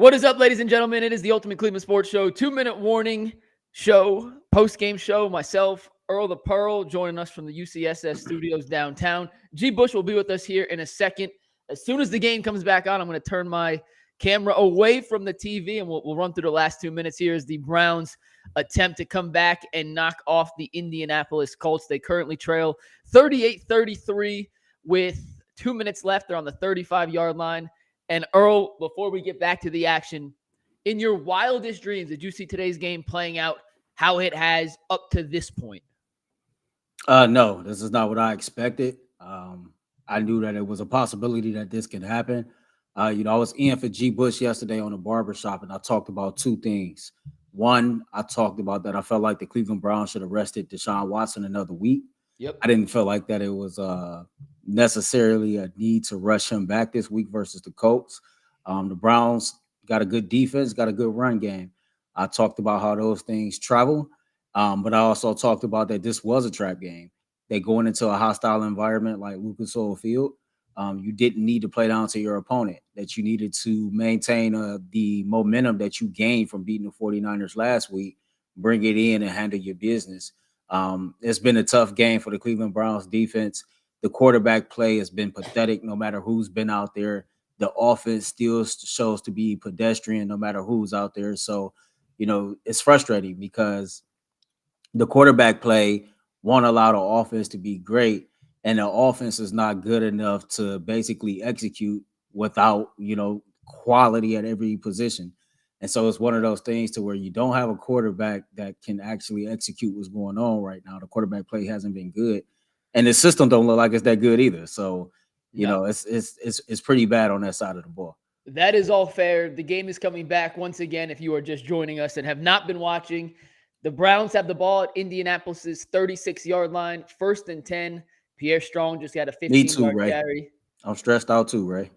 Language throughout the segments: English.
What is up, ladies and gentlemen? It is the Ultimate Cleveland Sports Show, 2-minute warning show, post-game show. Myself, Earl the Pearl, joining us from the UCSS studios downtown. G. Bush will be with us here in a second. As soon as the game comes back on, I'm going to turn my camera away from the TV, and we'll run through the last 2 minutes here as the Browns attempt to come back and knock off the Indianapolis Colts. They currently trail 38-33 with 2 minutes left. They're on the 35-yard line. And Earl, before we get back to the action, in your wildest dreams, did you see today's game playing out how it has up to this point? No, this is not what I expected. I knew that it was a possibility that this could happen. I was in for G. Bush yesterday on the barbershop, and I talked about two things. One, I talked about that I felt like the Cleveland Browns should have rested Deshaun Watson another week. Yep. I didn't feel like that it was necessarily a need to rush him back this week versus the Colts. The Browns got a good defense, got a good run game. I talked about how those things travel, but I also talked about that this was a trap game. They going into a hostile environment like Lucas Oil Field. You didn't need to play down to your opponent, that you needed to maintain the momentum that you gained from beating the 49ers last week, bring it in and handle your business. It's been a tough game for the Cleveland Browns defense. The quarterback play has been pathetic no matter who's been out there. The offense still shows to be pedestrian no matter who's out there. So, it's frustrating because the quarterback play won't allow the offense to be great, and the offense is not good enough to basically execute without, quality at every position. And so it's one of those things to where you don't have a quarterback that can actually execute what's going on right now. The quarterback play hasn't been good, and the system don't look like it's that good either. So, it's pretty bad on that side of the ball. That is all fair. The game is coming back once again. If you are just joining us and have not been watching, the Browns have the ball at Indianapolis's 36-yard line, 1st and 10. Pierre Strong just got a 15-yard carry. I'm stressed out too, Ray.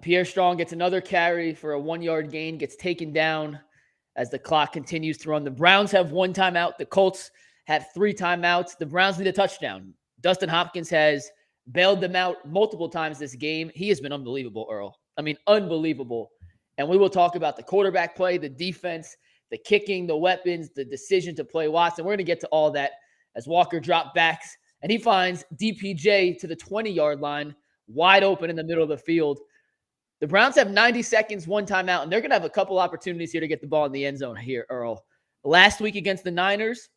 Pierre Strong gets another carry for a 1-yard gain, gets taken down as the clock continues to run. The Browns have 1 timeout. The Colts have 3 timeouts. The Browns need a touchdown. Dustin Hopkins has bailed them out multiple times this game. He has been unbelievable, Earl. I mean, unbelievable. And we will talk about the quarterback play, the defense, the kicking, the weapons, the decision to play Watson. We're going to get to all that as Walker drop backs, and he finds DPJ to the 20-yard line, wide open in the middle of the field. The Browns have 90 seconds, 1 timeout, and they're going to have a couple opportunities here to get the ball in the end zone here, Earl. Last week against the Niners,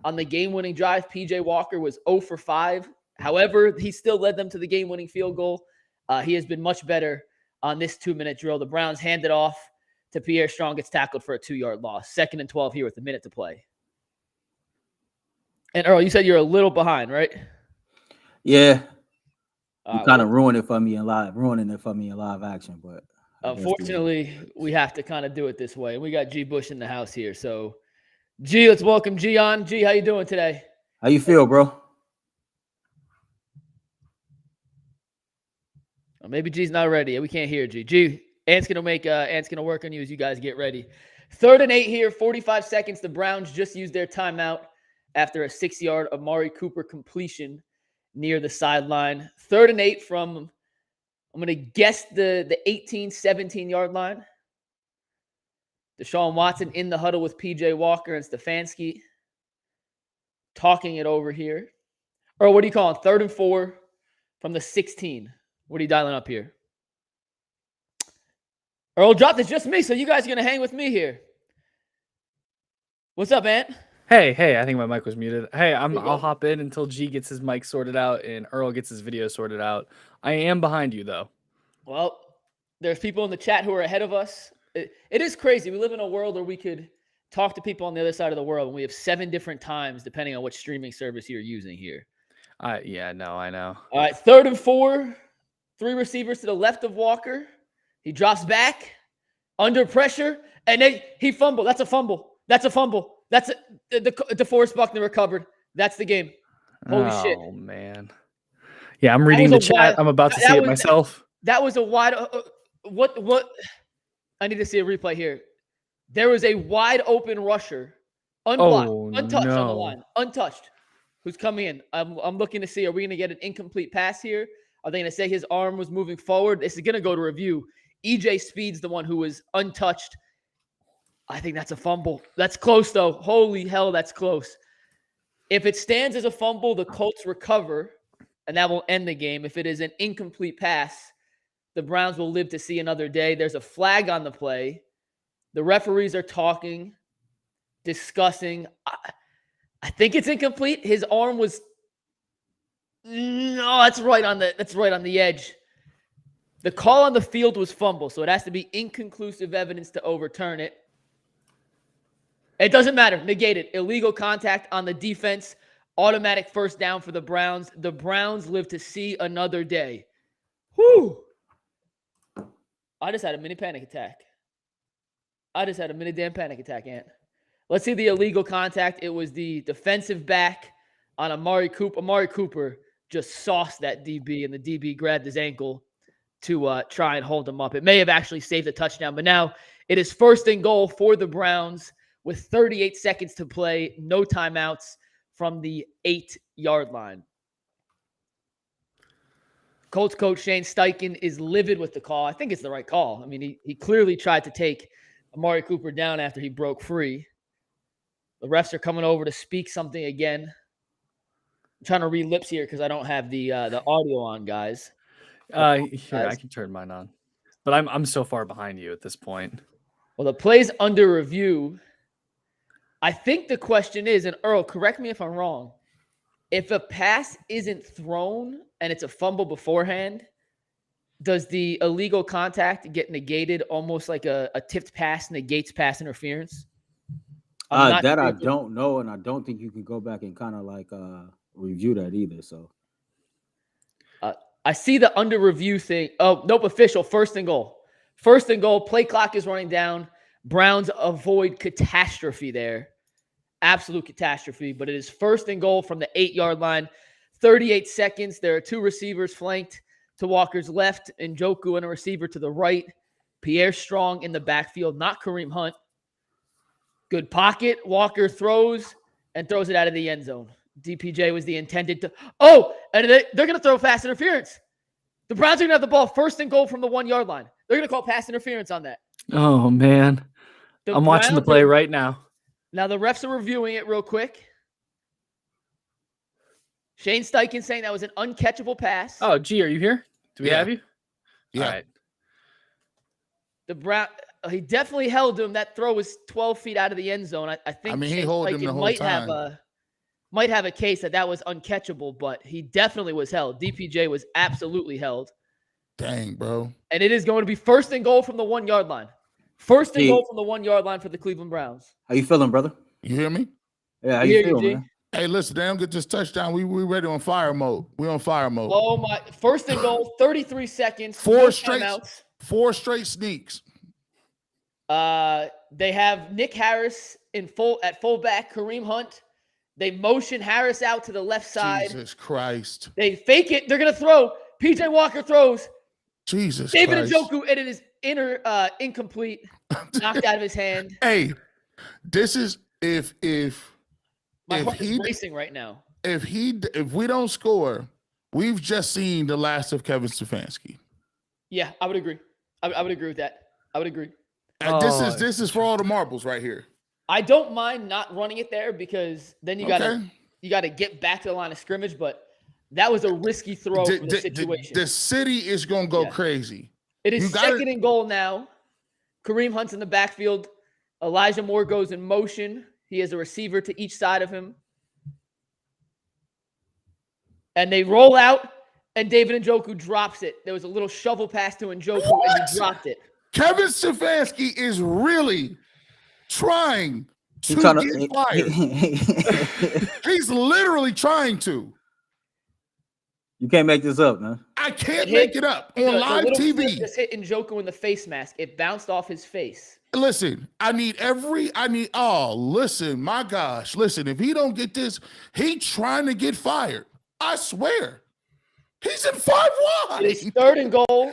on the game-winning drive, P.J. Walker was 0 for 5. However, he still led them to the game-winning field goal. He has been much better on this 2-minute drill. The Browns hand it off to Pierre Strong, gets tackled for a 2-yard loss. 2nd and 12 here with a minute to play. And Earl, you said you're a little behind, right? Yeah. You kind of ruining it for me in live action, but unfortunately, we have to kind of do it this way. We got G. Bush in the house here. So, G, let's welcome G on. G, how you doing today? How you feel, bro? Well, maybe G's not ready. We can't hear G. G, Ant's gonna work on you as you guys get ready. 3rd and 8 here, 45 seconds. The Browns just used their timeout after a 6-yard Amari Cooper completion near the sideline. 3rd and 8 from, I'm going to guess the 18, 17-yard line. Deshaun Watson in the huddle with P.J. Walker and Stefanski talking it over here. Or what are you calling? 3rd and 4 from the 16. What are you dialing up here? Earl dropped. It's just me, so you guys are going to hang with me here. What's up, Ant? Hey, I think my mic was muted. Hey, I'll hop in until G gets his mic sorted out and Earl gets his video sorted out. I am behind you, though. Well, there's people in the chat who are ahead of us. It is crazy. We live in a world where we could talk to people on the other side of the world, and we have 7 different times depending on which streaming service you're using here. Yeah, no, I know. All right, 3rd and 4. 3 receivers to the left of Walker. He drops back under pressure, and he fumbled. That's a fumble. That's the DeForest Buckner recovered. That's the game. Holy shit. Oh, man. Yeah, I'm reading the chat. I'm about to see it myself. That was a wide what? I need to see a replay here. There was a wide open rusher, unblocked, untouched on the line, untouched, who's coming in. I'm looking to see, are we going to get an incomplete pass here? Are they going to say his arm was moving forward? This is going to go to review. EJ Speed's the one who was untouched. I think that's a fumble. That's close, though. Holy hell, that's close. If it stands as a fumble, the Colts recover, and that will end the game. If it is an incomplete pass, the Browns will live to see another day. There's a flag on the play. The referees are talking, discussing. I think it's incomplete. His arm was that's right on the edge. The call on the field was fumble, so it has to be inconclusive evidence to overturn it. It doesn't matter. Negated. Illegal contact on the defense. Automatic first down for the Browns. The Browns live to see another day. Whew. I just had a mini panic attack. Damn panic attack, Ant. Let's see the illegal contact. It was the defensive back on Amari Cooper. Amari Cooper just sauced that DB, and the DB grabbed his ankle to try and hold him up. It may have actually saved a touchdown, but now it is 1st and goal for the Browns with 38 seconds to play, no timeouts from the 8-yard line. Colts coach Shane Steichen is livid with the call. I think it's the right call. I mean, he clearly tried to take Amari Cooper down after he broke free. The refs are coming over to speak something again. I'm trying to read lips here because I don't have the audio on, guys. Here, I can turn mine on. But I'm so far behind you at this point. Well, the play's under review. I think the question is, and Earl, correct me if I'm wrong, if a pass isn't thrown and it's a fumble beforehand, does the illegal contact get negated almost like a tipped pass negates pass interference? I don't know, and I don't think you can go back and kind of like review that either. So I see the under review thing. Oh, nope, official. 1st and goal. 1st and goal. Play clock is running down. Browns avoid catastrophe there. Absolute catastrophe. But it is 1st and goal from the 8-yard line. 38 seconds. There are 2 receivers flanked to Walker's left. Njoku and a receiver to the right. Pierre Strong in the backfield, not Kareem Hunt. Good pocket. Walker throws and throws it out of the end zone. DPJ was the intended to. Oh, and they're going to throw pass interference. The Browns are going to have the ball 1st and goal from the 1-yard line. They're going to call pass interference on that. Oh, man. I'm watching the play right now. Now, the refs are reviewing it real quick. Shane Steichen saying that was an uncatchable pass. Oh, G, are you here? Do we have you? Yeah. All right. He definitely held him. That throw was 12 feet out of the end zone. I think he held him the whole time. Might have a case that was uncatchable, but he definitely was held. DPJ was absolutely held. Dang, bro. And it is going to be 1st and goal from the 1-yard line. 1st and goal from the 1-yard line for the Cleveland Browns. How you feeling, brother? You hear me? Yeah, how you feeling, man? Hey, listen, they don't get this touchdown. We ready on fire mode. We on fire mode. Oh my! 1st and goal, 33 seconds. 4 straight sneaks. They have Nick Harris at fullback, Kareem Hunt. They motion Harris out to the left side. Jesus Christ. They fake it. They're going to throw. PJ Walker throws. Jesus David Christ. Njoku, and it is incomplete. Knocked out of his hand. Hey, this is if My heart is racing right now. If we don't score, we've just seen the last of Kevin Stefanski. Yeah, I would agree. I would agree with that. I would agree. And this is for all the marbles right here. I don't mind not running it there because then you got to get back to the line of scrimmage, but that was a risky throw for the situation. The city is going to go crazy. It is 2nd and goal now. Kareem Hunt's in the backfield. Elijah Moore goes in motion. He has a receiver to each side of him. And they roll out, and David Njoku drops it. There was a little shovel pass to Njoku, and he dropped it. Kevin Stefanski is really trying to get fired. He's literally trying to. You can't make this up, man. I can't make it up on live TV. Just hit Njoku in the face mask. It bounced off his face. Listen, listen, my gosh. Listen, if he don't get this, he trying to get fired. I swear. He's in 5 wide. It's 3rd and goal.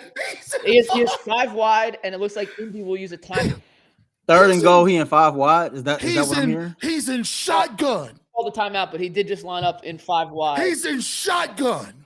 He is 5 wide, and it looks like Indy will use a time. 3rd and goal, he in 5 wide. Is that what I'm hearing? He's in shotgun. All the timeout, but he did just line up in 5 wide. He's in shotgun.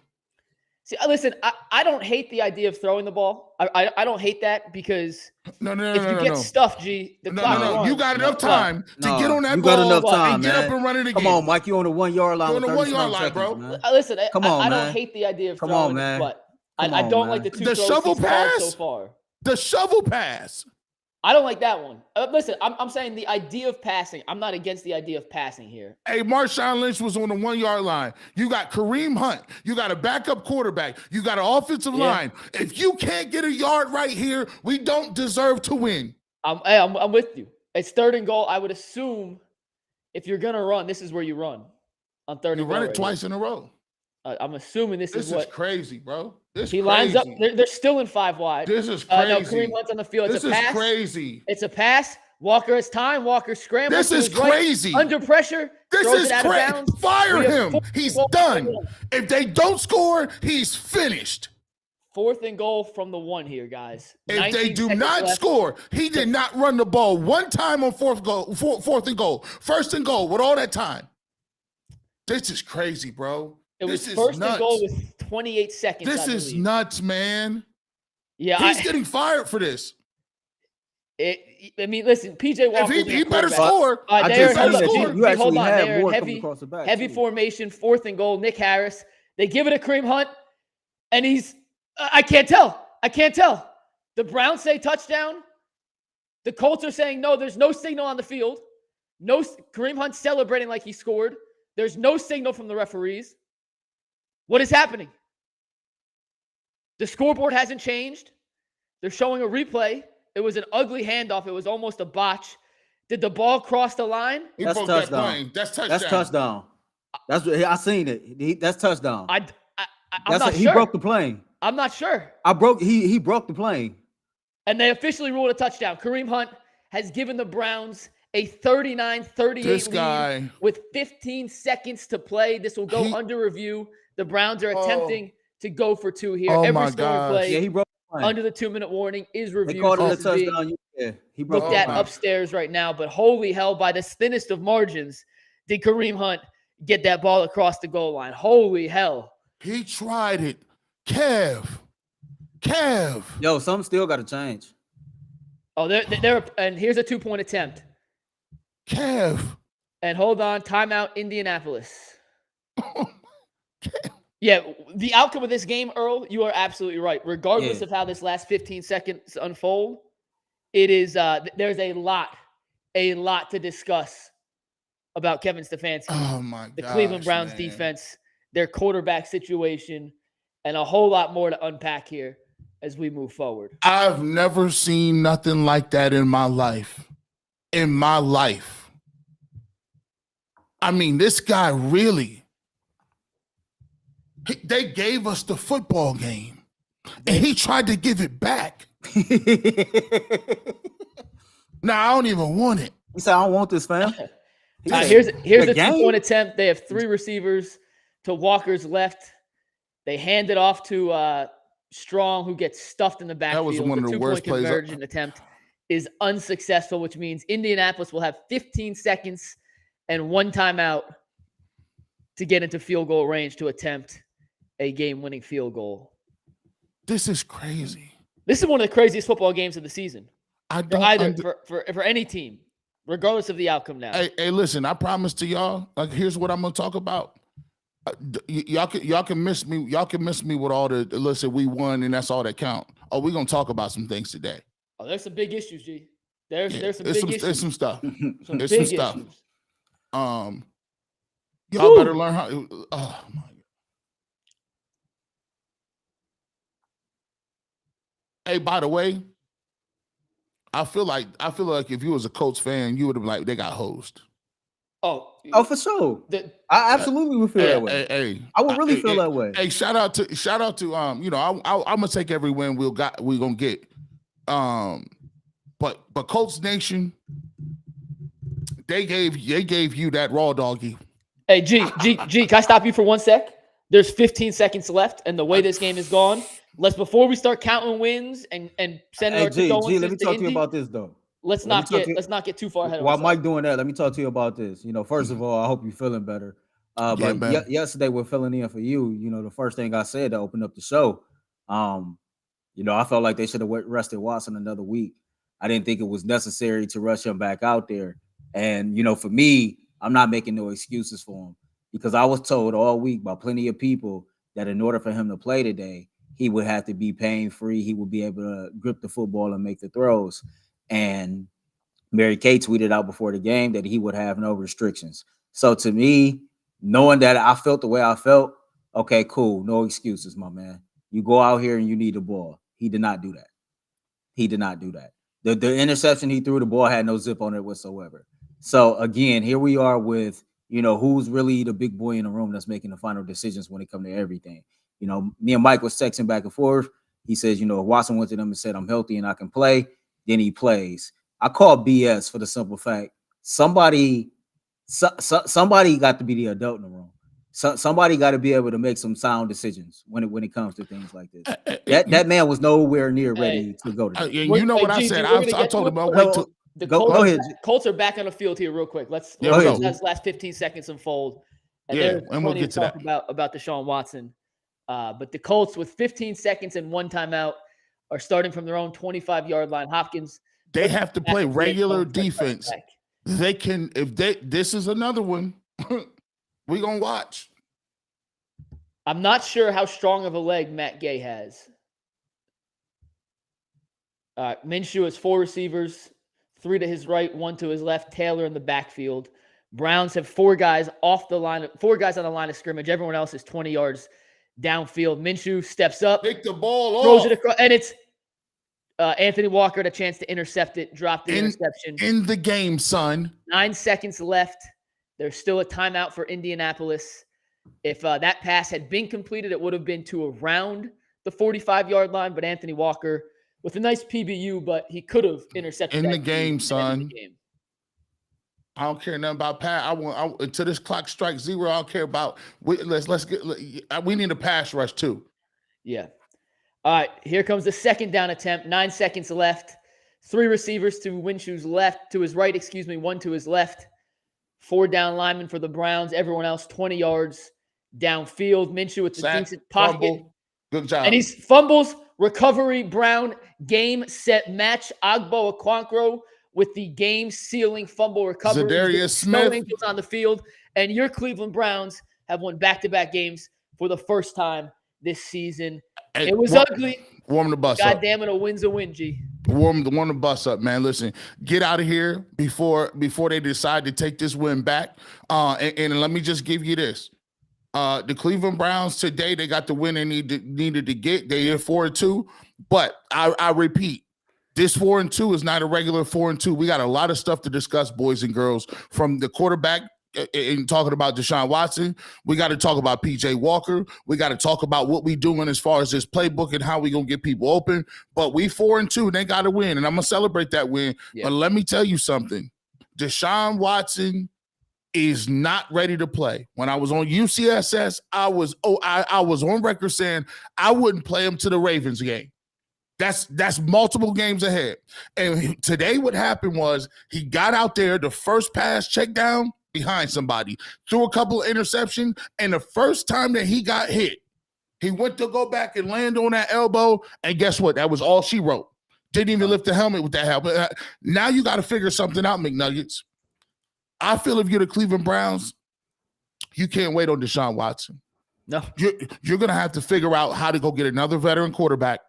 See, listen, I don't hate the idea of throwing the ball. I don't hate that because No. if you get stuffed, G, the clock runs. You got enough time to get on that you ball got enough time, and get man. up and run it again. Come on, Mike. You on the 1 yard line. You're on the 1 yard line, seconds, bro. Man. Listen, Come on, I man. don't hate the idea of Come throwing on, man. it, but Come I on, don't man. like the two The throws shovel he's called pass? so far. The shovel pass. I don't like that one. Listen, I'm saying the idea of passing. I'm not against the idea of passing here. Hey, Marshawn Lynch was on the 1 yard line. You got Kareem Hunt. You got a backup quarterback. You got an offensive line. If you can't get a yard right here, we don't deserve to win. I'm with you. It's 3rd and goal. I would assume if you're gonna run, this is where you run on 3rd and You goal. run it right twice here. in a row. I'm assuming this is what crazy, bro. he lines up. They're still in 5 wide. This is crazy. No, Kareem Hunt's on the field. It's This a is pass. crazy. It's a pass. Walker has time. Walker scrambles. This to is his right, crazy. under pressure. This throws is it out of crazy. bounds. Fire We have him. 4th He's and goal done. from the 1. If they don't score, he's finished. 4th and goal from the 1 here, guys. If they 19 do seconds not left. score, he did not run the ball one time on 4th and goal. 1st and goal with all that time. This is crazy, bro. It was This is 1st nuts. and goal with 28 seconds. This I is believe. nuts, man. Yeah, He's getting fired for this. I mean, listen, PJ Walker. If he better quarterback. score. I They're just seen that hold you actually on. had They're more coming heavy, across the back. heavy too. formation, 4th and goal. Nick Harris. They give it to Kareem Hunt, and he's. I can't tell. The Browns say touchdown. The Colts are saying no. There's no signal on the field. No, Kareem Hunt celebrating like he scored. There's no signal from the referees. What is happening? The scoreboard hasn't changed. They're showing a replay. It was an ugly handoff. It was almost a botch. Did the ball cross the line? He That's broke that touchdown. plane. That's touchdown. That's touchdown. That's what I seen it. That's touchdown. I'm not He sure. broke the plane. I'm not sure. He broke the plane. And they officially ruled a touchdown. Kareem Hunt has given the Browns a 39-38 This lead guy. with 15 seconds to play. This will go under review. The Browns are attempting to go for 2 here. Oh, Every my scoring gosh. play Yeah, he broke the plane. under the 2-minute warning is reviewed. They called it a This is being touchdown. Yeah, he broke looked the at plane. upstairs right now. But holy hell, by the thinnest of margins, did Kareem Hunt get that ball across the goal line. Holy hell. He tried it. Kev. Yo, something still got to change. Oh, they're and here's a 2-point attempt. Kev. And hold on, timeout, Indianapolis. Yeah, the outcome of this game, Earl, you are absolutely right. Regardless of how this last 15 seconds unfold, it is there's a lot to discuss about Kevin Stefanski, Oh my the gosh, Cleveland Browns man. defense, their quarterback situation, and a whole lot more to unpack here as we move forward. I've never seen nothing like that in my life. I mean, this guy really, they gave us the football game, and he tried to give it back. Now, I don't even want it. He said, "I don't want this, fam." Here's a the game? 2-point attempt. They have 3 receivers to Walker's left. They hand it off to Strong, who gets stuffed in the backfield. was one of the 2-point worst plays. conversion attempt is unsuccessful, which means Indianapolis will have 15 seconds and 1 timeout to get into field goal range to attempt a game-winning field goal. This is crazy. This is one of the craziest football games of the season I for don't either for any team, regardless of the outcome. Now, Hey, listen, I promise to y'all, like, here's what I'm gonna talk about. Y'all can miss me. Y'all can miss me with all the listen. We won, and that's all that count. Oh, we're gonna talk about some things today. oh, there's some big issues, G. There's some There's big issues. There's some stuff. Some There's big some stuff. issues. Y'all Woo! better learn how. Oh my God. Hey, by the way, I feel like if you was a Colts fan, you would have been like, they got hosed. Oh, For sure. the, I absolutely would feel that way. Hey, I would really feel that way. Hey, shout out to I'm gonna take every win we're gonna get. But Colts Nation, they gave you that raw doggy. hey, G, can I stop you for 1 sec? There's 15 seconds left, and the way this game is gone, before we start counting wins and sending our G, condolences let me to talk to you Indy, about this though. let's not get too far ahead of While ourselves. Mike doing that, let me talk to you about this. First of all, I hope you're feeling better. Yeah, man. Yesterday we're filling in for you. You know, the first thing I said to open up the show, you know, I felt like they should have rested Watson another week. I didn't think it was necessary to rush him back out there. And, you know, for me, I'm not making no excuses for him because I was told all week by plenty of people that in order for him to play today, he would have to be pain-free. He would be able to grip the football and make the throws. And Mary Kay tweeted out before the game that he would have no restrictions. So to me, knowing that I felt the way I felt, okay, cool. No excuses, my man. You go out here and you need the ball. He did not do that. He did not do that. The interception he threw, the ball had no zip on it whatsoever. So again, here we are with, you know, who's really the big boy in the room that's making the final decisions when it comes to everything. You know, me and Mike was texting back and forth. He says, you know, if Watson went to them and said, I'm healthy and I can play, then he plays. I call BS for the simple fact somebody got to be the adult in the room. Somebody got to be able to make some sound decisions when it comes to things like this. That man was nowhere near ready to go to. You know what I said? I told him I'll wait till the go ahead. Colts are back on the field here real quick. Let's go ahead, this last 15 seconds unfold. And we'll get to that about Deshaun Watson. But the Colts with 15 seconds and one timeout are starting from their own 25-yard line. Hopkins. They have to play regular defense. They can, this is another one. We're going to watch. I'm not sure how strong of a leg Matt Gay has. Minshew has 4 receivers, 3 to his right, 1 to his left, Taylor in the backfield. Browns have 4 guys on the line of scrimmage. Everyone else is 20 yards downfield. Minshew steps up, pick the ball throws off. It across, and it's Anthony Walker had a chance to intercept it, dropped the interception. In the game, son. 9 seconds left. There's still a timeout for Indianapolis. If that pass had been completed, it would have been to around the 45-yard line, but Anthony Walker with a nice PBU, but he could have intercepted in the game, son. The game. I don't care nothing about pass. I want until this clock strikes 0. I don't care about. We need a pass rush too. Yeah. All right. Here comes the second down attempt. 9 seconds left. 3 receivers to Minshew's left, to his right. 1 to his left. 4 down linemen for the Browns. Everyone else 20 yards downfield. Minshew with the decent pocket. Fumble. Good job. And he's fumbles, recovery, Brown, game, set, match. Agbo Okwankwo with the game-sealing fumble recovery. Zadarius Smith. No angels on the field. And your Cleveland Browns have won back-to-back games for the first time this season. It was ugly. Warm the bus God up. damn it, a win's a win, G. Warm the bus up, man. Listen, get out of here before they decide to take this win back. And let me just give you this. The Cleveland Browns today, they got the win they needed to get. They hit 4-2. But I repeat, this 4-2 is not a regular 4-2. We got a lot of stuff to discuss, boys and girls, from the quarterback and talking about Deshaun Watson. We got to talk about PJ Walker. We got to talk about what we doing as far as this playbook and how we going to get people open. But we 4-2, they got to win. And I'm going to celebrate that win. Yeah. But let me tell you something. Deshaun Watson is not ready to play. When I was on UCSS, I was on record saying I wouldn't play him to the Ravens game. That's multiple games ahead. And today what happened was he got out there, the first pass check down behind somebody, threw a couple of interceptions, and the first time that he got hit, he went to go back and land on that elbow, and guess what? That was all she wrote. Didn't even lift the helmet with that helmet. Now you got to figure something out, McNuggets. I feel if you're the Cleveland Browns, you can't wait on Deshaun Watson. No. You're going to have to figure out how to go get another veteran quarterback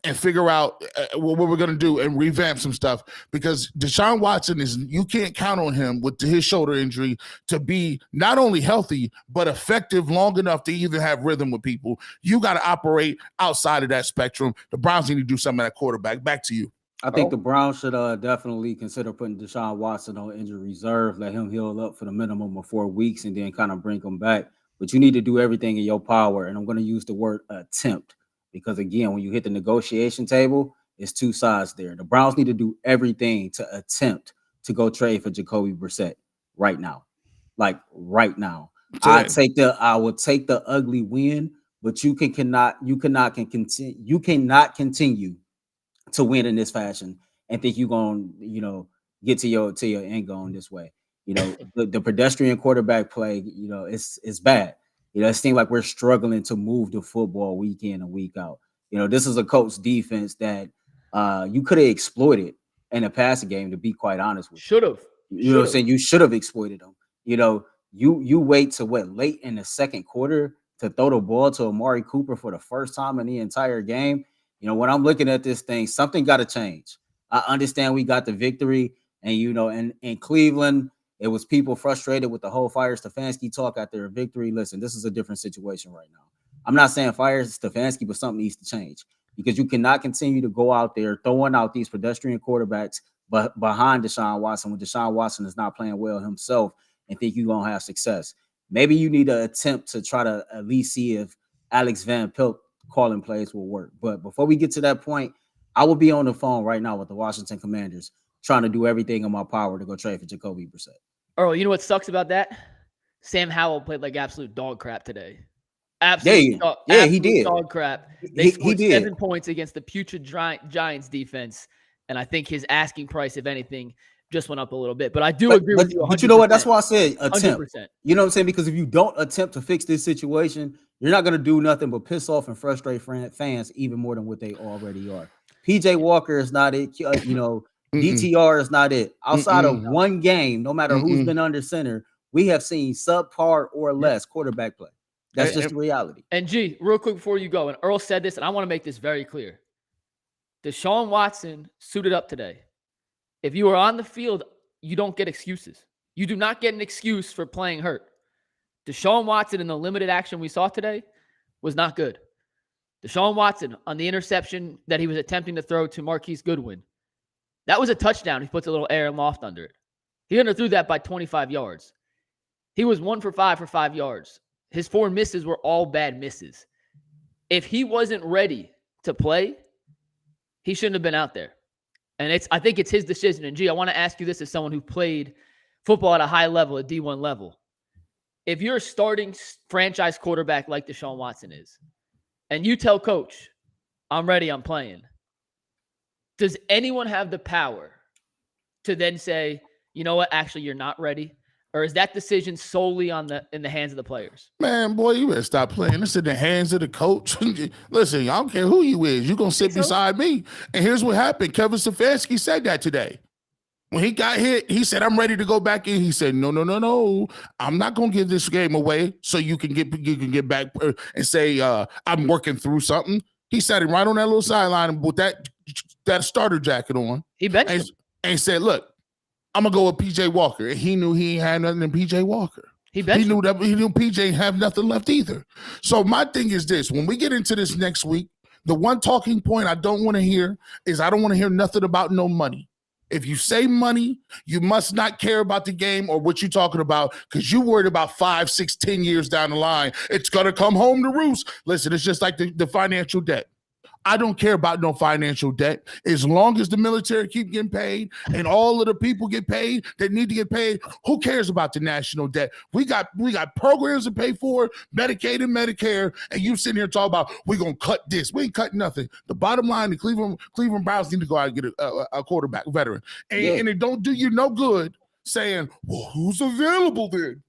and figure out what we're going to do and revamp some stuff, because Deshaun Watson you can't count on him with his shoulder injury to be not only healthy, but effective long enough to even have rhythm with people. You got to operate outside of that spectrum. The Browns need to do something at quarterback. Back to you. I think the Browns should definitely consider putting Deshaun Watson on injury reserve, let him heal up for the minimum of 4 weeks, and then kind of bring him back. But you need to do everything in your power, and I'm going to use the word attempt, because, again, when you hit the negotiation table, it's 2 sides there. The Browns need to do everything to attempt to go trade for Jacoby Brissett right now. Like, right now. I will take the ugly win, but you cannot continue to win in this fashion and think you're going to, get to your end goal this way. You know, the pedestrian quarterback play, you know, it's bad. You know, it seems like we're struggling to move the football week in and week out. You know, this is a Colts defense that you could have exploited in a passing game, to be quite honest with you. Should have. You know what I'm saying? You should have exploited them. You know, you wait to late in the second quarter to throw the ball to Amari Cooper for the first time in the entire game. You know, when I'm looking at this thing, something got to change. I understand we got the victory, and you know, in Cleveland, it was people frustrated with the whole fire Stefanski talk after a victory. Listen, this is a different situation right now. I'm not saying fire Stefanski, but something needs to change, because you cannot continue to go out there throwing out these pedestrian quarterbacks but behind Deshaun Watson when Deshaun Watson is not playing well himself and think you're going to have success. Maybe you need to attempt to try to at least see if Alex Van Pelt calling plays will work. But before we get to that point, I will be on the phone right now with the Washington Commanders trying to do everything in my power to go trade for Jacoby Brissett. Earl, you know what sucks about that? Sam Howell played like absolute dog crap today. Absolute he did. Dog crap. They scored he 7 points against the putrid Giants defense, and I think his asking price, if anything, just went up a little bit. But I do agree with you 100%. But you know what? That's why I said attempt. 100%. You know what I'm saying? Because if you don't attempt to fix this situation, you're not going to do nothing but piss off and frustrate fans even more than what they already are. PJ Walker is not it. You know, DTR is not it. Outside of one game, no matter who's been under center, we have seen subpar or less quarterback play. That's just the reality. And G, real quick before you go, and Earl said this, and I want to make this very clear. Deshaun Watson suited up today. If you are on the field, you don't get excuses. You do not get an excuse for playing hurt. Deshaun Watson in the limited action we saw today was not good. Deshaun Watson on the interception that he was attempting to throw to Marquise Goodwin, that was a touchdown. He puts a little air and loft under it. He underthrew that by 25 yards. He was 1 for 5 for 5 yards. His 4 misses were all bad misses. If he wasn't ready to play, he shouldn't have been out there. And I think it's his decision. And, G, I want to ask you this as someone who played football at a high level, at D1 level. If you're a starting franchise quarterback like Deshaun Watson is, and you tell coach, I'm ready, I'm playing, does anyone have the power to then say, you know what, actually, you're not ready? Or is that decision solely in the hands of the players? Man, boy, you better stop playing. It's in the hands of the coach. Listen, I don't care who you is. You're going to sit beside me. And here's what happened. Kevin Stefanski said that today. When he got hit, he said, I'm ready to go back in. He said, no. I'm not going to give this game away so you can get back and say, I'm working through something. He sat him right on that little sideline with that starter jacket on. He benched him. And said, look, I'm going to go with PJ Walker. And he knew he ain't had nothing in PJ Walker. He knew PJ ain't have nothing left either. So my thing is this. When we get into this next week, the one talking point I don't want to hear is I don't want to hear nothing about no money. If you say money, you must not care about the game or what you're talking about because you're worried about 5, 6, 10 years down the line. It's going to come home to roost. Listen, it's just like the financial debt. I don't care about no financial debt. As long as the military keep getting paid and all of the people get paid that need to get paid, who cares about the national debt? We got programs to pay for, Medicaid and Medicare, and you sitting here talking about we're going to cut this. We ain't cutting nothing. The bottom line, the Cleveland Browns need to go out and get a quarterback veteran. And it don't do you no good saying, well, who's available then?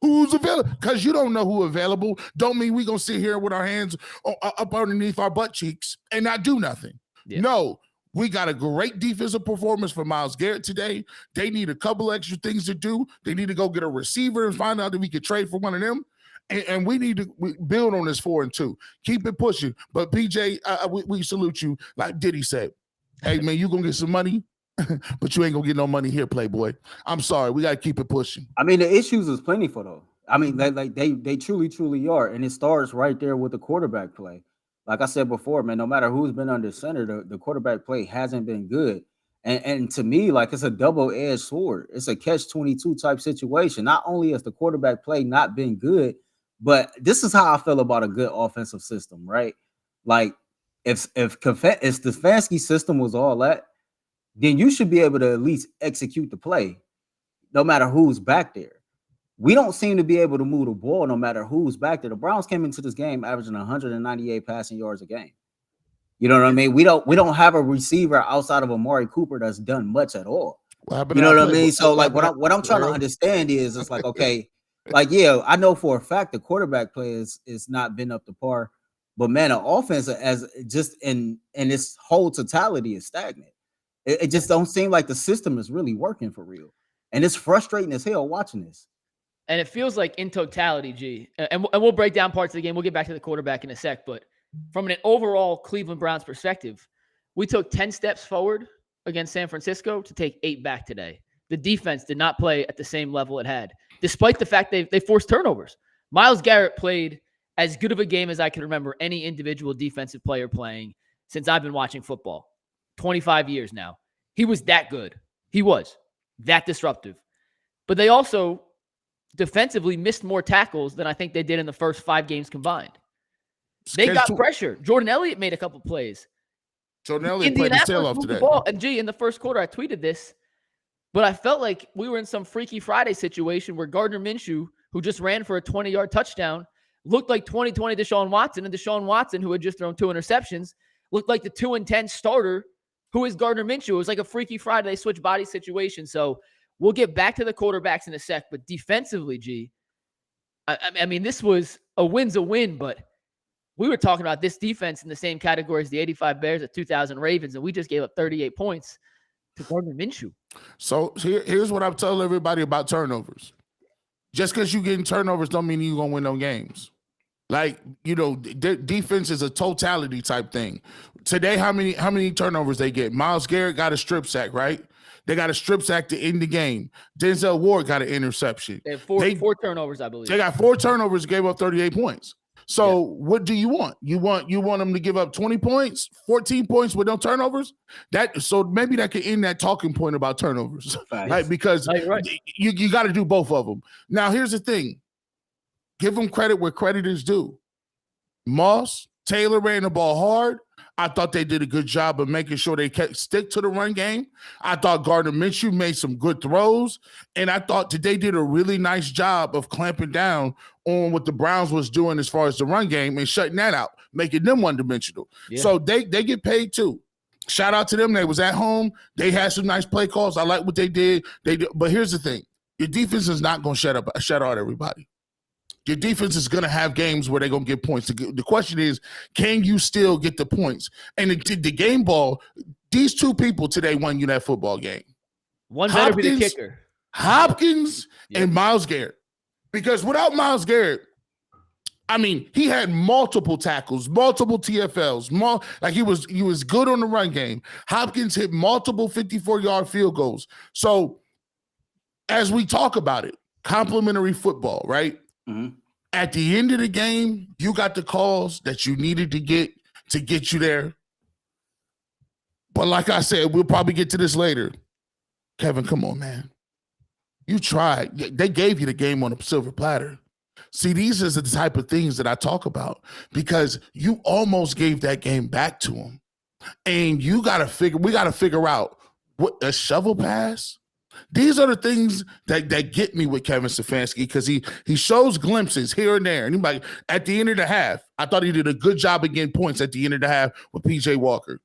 Who's available? Because you don't know who available. Don't mean we're going to sit here with our hands up underneath our butt cheeks and not do nothing. Yeah. No, we got a great defensive performance for Myles Garrett today. They need a couple extra things to do. They need to go get a receiver and find out that we could trade for one of them. And we need to build on this 4-2. Keep it pushing. But, PJ, we salute you. Like Diddy said, hey, man, you going to get some money? But you ain't gonna get no money here, Playboy. I'm sorry. We gotta keep it pushing. I mean, the issues is plentiful though. I mean, they truly are, and it starts right there with the quarterback play. Like I said before, man, no matter who's been under center, the quarterback play hasn't been good. And to me, like it's a double-edged sword. It's a catch-22 type situation. Not only has the quarterback play not been good, but this is how I feel about a good offensive system, right? Like if Stefanski's system was all that, then you should be able to at least execute the play no matter who's back there. We don't seem to be able to move the ball no matter who's back there. The Browns came into this game averaging 198 passing yards a game. You know what I mean? We don't have a receiver outside of Amari Cooper that's done much at all. What happened You to know that what I play? mean? So like happened what I'm trying to Earl? understand is it's like, okay, like, yeah, I know for a fact the quarterback play is not been up to par, but man, the offense as just in its whole totality is stagnant. It just don't seem like the system is really working for real. And it's frustrating as hell watching this. And it feels like in totality, G, and we'll break down parts of the game. We'll get back to the quarterback in a sec. But from an overall Cleveland Browns perspective, we took 10 steps forward against San Francisco to take 8 back today. The defense did not play at the same level it had, despite the fact they forced turnovers. Myles Garrett played as good of a game as I can remember any individual defensive player playing since I've been watching football. 25 years now. He was that good. He was that disruptive. But they also defensively missed more tackles than I think they did in the first 5 games combined. They got pressure. Jordan Elliott made a couple plays. Jordan Elliott played his tail off moved today. the ball. And G, in the first quarter, I tweeted this, but I felt like we were in some Freaky Friday situation where Gardner Minshew, who just ran for a 20-yard touchdown, looked like 2020 Deshaun Watson, and Deshaun Watson, who had just thrown 2 interceptions, looked like the 2-10 starter, who is Gardner Minshew. It was like a Freaky Friday. They switch body situation. So we'll get back to the quarterbacks in a sec, but defensively, G, I mean, this was a win's a win, but we were talking about this defense in the same category as the 85 Bears, the 2000 Ravens, and we just gave up 38 points to Gardner Minshew. So here's what I'm telling everybody about turnovers. Just because you're getting turnovers don't mean you're going to win no games. Like, defense is a totality type thing. Today, how many turnovers they get? Myles Garrett got a strip sack, right? They got a strip sack to end the game. Denzel Ward got an interception. They have four turnovers, I believe. They got 4 turnovers, gave up 38 points. So what do you want? You want them to give up 20 points, 14 points with no turnovers? So maybe that could end that talking point about turnovers, right? Because you got to do both of them. Now, here's the thing. Give them credit where credit is due. Moss, Taylor ran the ball hard. I thought they did a good job of making sure they stick to the run game. I thought Gardner Minshew made some good throws. And I thought they did a really nice job of clamping down on what the Browns was doing as far as the run game and shutting that out, making them one-dimensional. Yeah. So they get paid too. Shout out to them. They was at home. They had some nice play calls. I like what they did. But here's the thing. Your defense is not going to shut out everybody. Your defense is going to have games where they're going to get points. The question is, can you still get the points? And the game ball, these 2 people today won you that football game. One better be the kicker. Hopkins and Myles Garrett. Because without Myles Garrett, I mean, he had multiple tackles, multiple TFLs. He was good on the run game. Hopkins hit multiple 54-yard field goals. So as we talk about it, complimentary football, right? Mm-hmm. At the end of the game, you got the calls that you needed to get you there. But like I said, we'll probably get to this later. Kevin, come on, man. You tried. They gave you the game on a silver platter. See, these are the type of things that I talk about because you almost gave that game back to them. And we got to figure out what a shovel pass. These are the things that get me with Kevin Stefanski because he shows glimpses here and there. And like at the end of the half, I thought he did a good job of getting points at the end of the half with PJ Walker.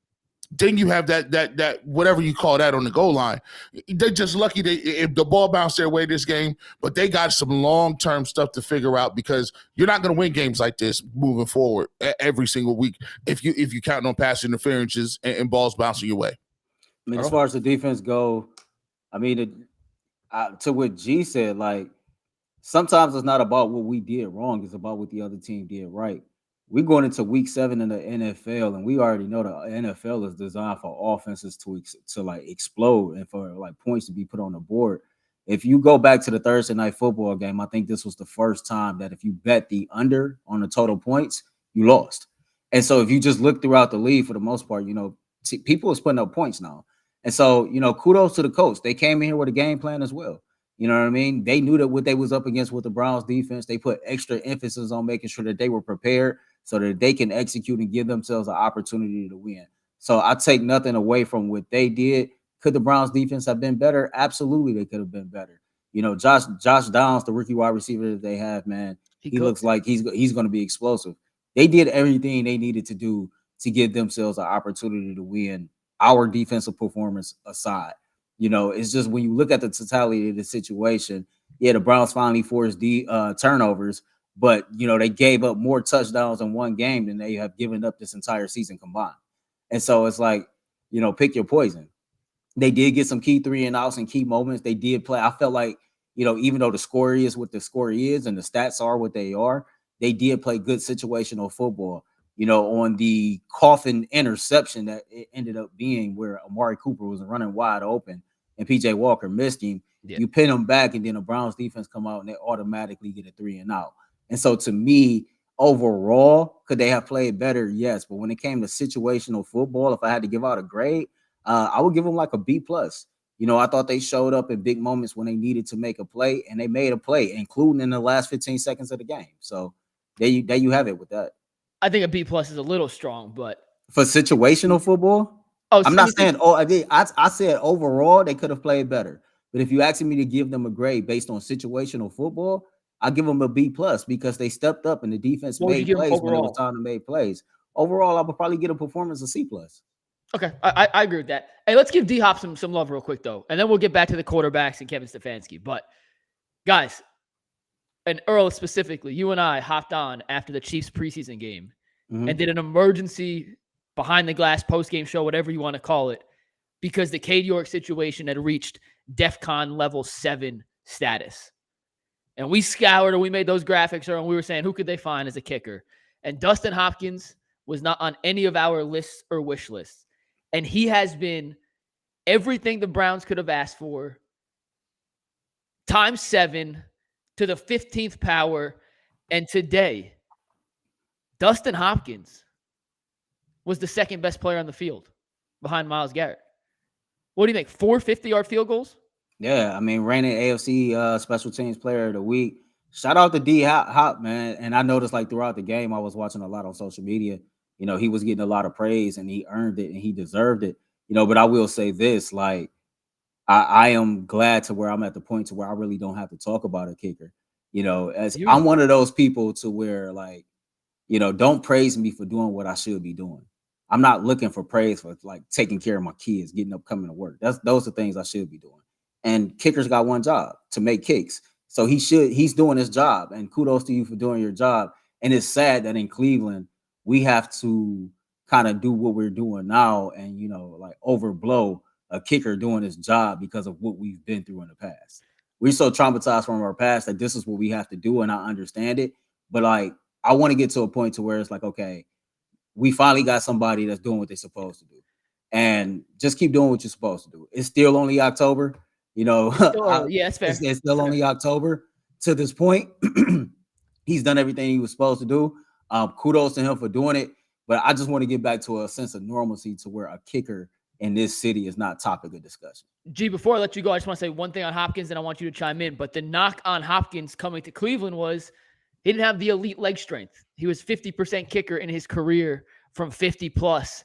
Then you have that whatever you call that on the goal line. They're just lucky if the ball bounced their way this game, but they got some long-term stuff to figure out because you're not going to win games like this moving forward every single week if you count on pass interferences and balls bouncing your way. I mean, as far as the defense go, I mean, to what G said, like, sometimes it's not about what we did wrong. It's about what the other team did right. We're going into week 7 in the NFL, and we already know the NFL is designed for offenses to like explode and for like points to be put on the board. If you go back to the Thursday night football game, I think this was the first time that if you bet the under on the total points, you lost. And so if you just look throughout the league, for the most part, people is putting up points now. And so, kudos to the coach. They came in here with a game plan as well. You know what I mean? They knew that what they was up against with the Browns defense. They put extra emphasis on making sure that they were prepared so that they can execute and give themselves an opportunity to win. So I take nothing away from what they did. Could the Browns defense have been better? Absolutely, they could have been better. Josh Downs, the rookie wide receiver that they have, man, he looks like he's going to be explosive. They did everything they needed to do to give themselves an opportunity to win. Our defensive performance aside, It's just when you look at the totality of the situation, yeah, the Browns finally forced the turnovers, but they gave up more touchdowns in one game than they have given up this entire season combined. And so it's like, pick your poison. They did get some key 3-and-outs and key moments. They did play. I felt like, even though the score is what the score is and the stats are what they are, they did play good situational football. On the coffin interception that it ended up being where Amari Cooper was running wide open and PJ Walker missed him. Yeah. You pin them back, and then the Browns defense come out and they automatically get a 3-and-out. And so to me, overall, could they have played better? Yes. But when it came to situational football, if I had to give out a grade, I would give them like a B+. I thought they showed up in big moments when they needed to make a play, and they made a play, including in the last 15 seconds of the game. So there you have it with that. I think a B+ is a little strong, but for situational football, I'm not saying. I said overall they could have played better. But if you asking me to give them a grade based on situational football, I give them a B+ because they stepped up and the defense made plays when it was time to make plays. Overall, I would probably get a performance of C+. Okay, I agree with that. Hey, let's give D-Hop some love real quick, though, and then we'll get back to the quarterbacks and Kevin Stefanski. But, guys, and Earl specifically, you and I hopped on after the Chiefs preseason game and did an emergency behind-the-glass post-game show, whatever you want to call it, because the Cade York situation had reached DEFCON level 7 status. And we scoured and we made those graphics, and we were saying, who could they find as a kicker? And Dustin Hopkins was not on any of our lists or wish lists. And he has been everything the Browns could have asked for, times 7 to the 15th power. And today, Dustin Hopkins was the second best player on the field behind Myles Garrett. What do you think? 4 50-yard field goals? Yeah, reigning AFC special teams player of the week. Shout out to D-Hop, man. And I noticed throughout the game, I was watching a lot on social media. He was getting a lot of praise and he earned it and he deserved it. But I will say this, I am glad to where I'm at the point to where I really don't have to talk about a kicker. As I'm one of those people to where don't praise me for doing what I should be doing. I'm not looking for praise for taking care of my kids, getting up, coming to work. Those are things I should be doing. And kickers got one job, to make kicks. So he's doing his job, and kudos to you for doing your job. And it's sad that in Cleveland, we have to kind of do what we're doing now and, overblow a kicker doing his job because of what we've been through in the past. We're so traumatized from our past that this is what we have to do, and I understand it. But, I want to get to a point to where it's okay, we finally got somebody that's doing what they're supposed to do. And just keep doing what you're supposed to do. It's still only October. Yeah, that's fair. It's still only October to this point. He's done everything he was supposed to do. Kudos to him for doing it. But I just want to get back to a sense of normalcy to where a kicker in this city is not topic of discussion. G, before I let you go, I just want to say one thing on Hopkins, and I want you to chime in. But the knock on Hopkins coming to Cleveland was he didn't have the elite leg strength. He was 50% kicker in his career from 50+.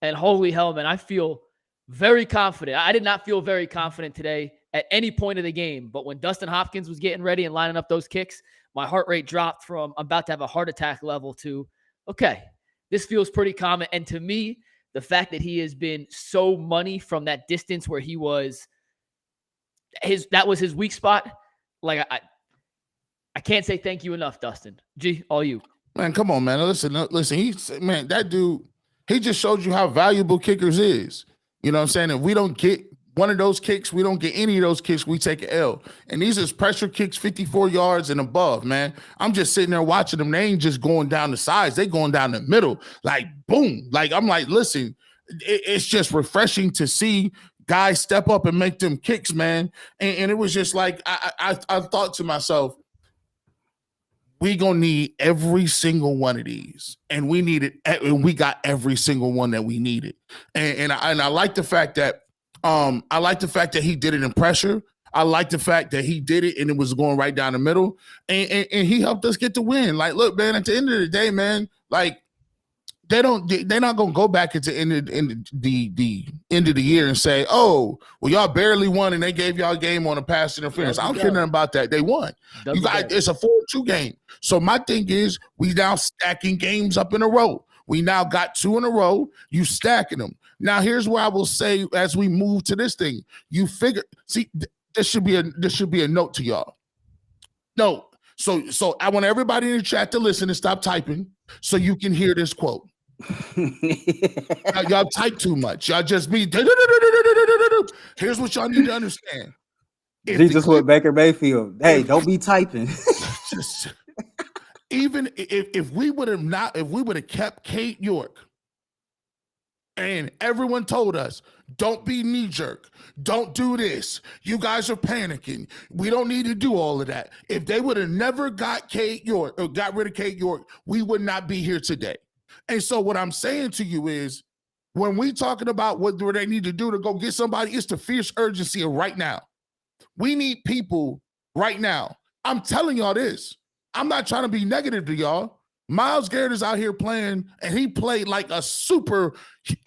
And holy hell, man, I feel very confident. I did not feel very confident today at any point of the game. But when Dustin Hopkins was getting ready and lining up those kicks, my heart rate dropped from I'm about to have a heart attack level to, okay, this feels pretty common. And to me, the fact that he has been so money from that distance where he was that was his weak spot. I can't say thank you enough, Dustin. G, all you. Man, come on, man. Listen. That dude, he just showed you how valuable kickers is. You know what I'm saying? If we don't get one of those kicks, we don't get any of those kicks, we take an L. And these is pressure kicks 54 yards and above, man. I'm just sitting there watching them. They ain't just going down the sides. They going down the middle. Boom. I'm listen, it's just refreshing to see guys step up and make them kicks, man. And it was just I thought to myself, we gonna need every single one of these, and we needed, and we got every single one that we needed. And I like the fact that he did it in pressure. I like the fact that he did it and it was going right down the middle, and he helped us get the win. Look, man, at the end of the day, man, they're not gonna go back at the end of the end of the year and say, oh, well, y'all barely won and they gave y'all a game on a pass interference. I don't care nothing about that. They won. It's a 4-2 game. So my thing is, we now stacking games up in a row. We now got 2 in a row. You stacking them. Now, here's where I will say, as we move to this thing, you figure. See, this should be a note to y'all. No, so I want everybody in the chat to listen and stop typing so you can hear this quote. Y'all type too much. Y'all just be. Here's what y'all need to understand. He just went Baker Mayfield. Hey, don't be typing. Even if we would have kept Kate York, and everyone told us, don't be knee jerk, don't do this, you guys are panicking, we don't need to do all of that. If they would have never got Kate York or got rid of Kate York, we would not be here today. And so what I'm saying to you is, when we talking about what do they need to do to go get somebody, it's the fierce urgency of right now. We need people right now. I'm telling y'all this. I'm not trying to be negative to y'all. Myles Garrett is out here playing, and he played like a super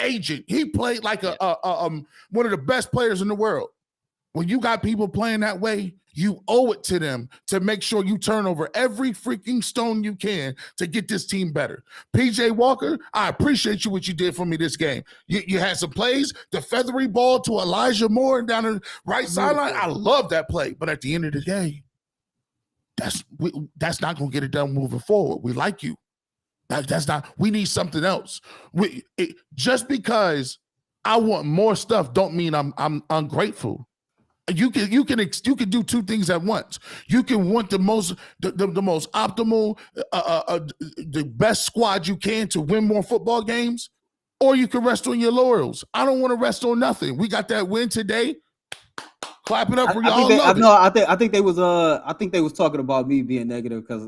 agent. He played like one of the best players in the world. When you got people playing that way, you owe it to them to make sure you turn over every freaking stone you can to get this team better. PJ Walker, I appreciate you what you did for me this game. You had some plays, the feathery ball to Elijah Moore down the right sideline. I love that play. But at the end of the day, that's not going to get it done moving forward. We like you. That's not. We need something else. Just because I want more stuff don't mean I'm ungrateful. You can do two things at once. You can want the most optimal, the best squad you can to win more football games, or you can rest on your laurels. I don't want to rest on nothing. We got that win today. Clap it up for y'all. I think they was talking about me being negative because,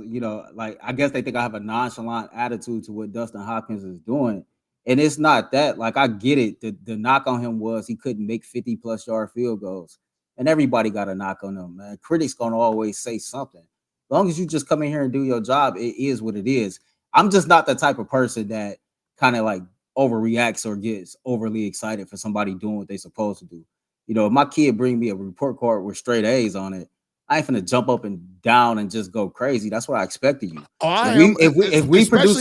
like, I guess they think I have a nonchalant attitude to what Dustin Hopkins is doing. And it's not that. Like, I get it. The knock on him was he couldn't make 50-plus yard field goals. And everybody got a knock on them, man. Critics gonna always say something. As long as you just come in here and do your job, it is what it is. I'm just not the type of person that kind of like overreacts or gets overly excited for somebody doing what they're supposed to do. If my kid bring me a report card with straight A's on it, I ain't finna jump up and down and just go crazy. That's what I expected you. If we produce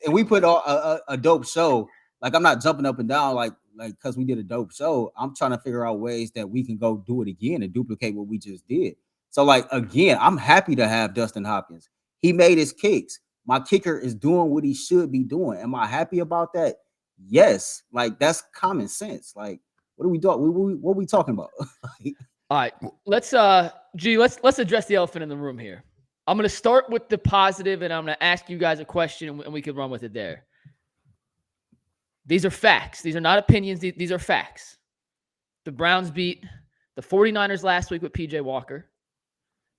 and we put a dope show, like, I'm not jumping up and down like because we did a dope show. I'm trying to figure out ways that we can go do it again and duplicate what we just did. So, like, again, I'm happy to have Dustin Hopkins. He made his kicks. My kicker is doing what he should be doing. Am I happy about that? Yes. Like, that's common sense. Like, what are we doing? What are we talking about? All right, let's address the elephant in the room here. I'm going to start with the positive, and I'm going to ask you guys a question, and we can run with it there. These are facts. These are not opinions. These are facts. The Browns beat the 49ers last week with PJ Walker.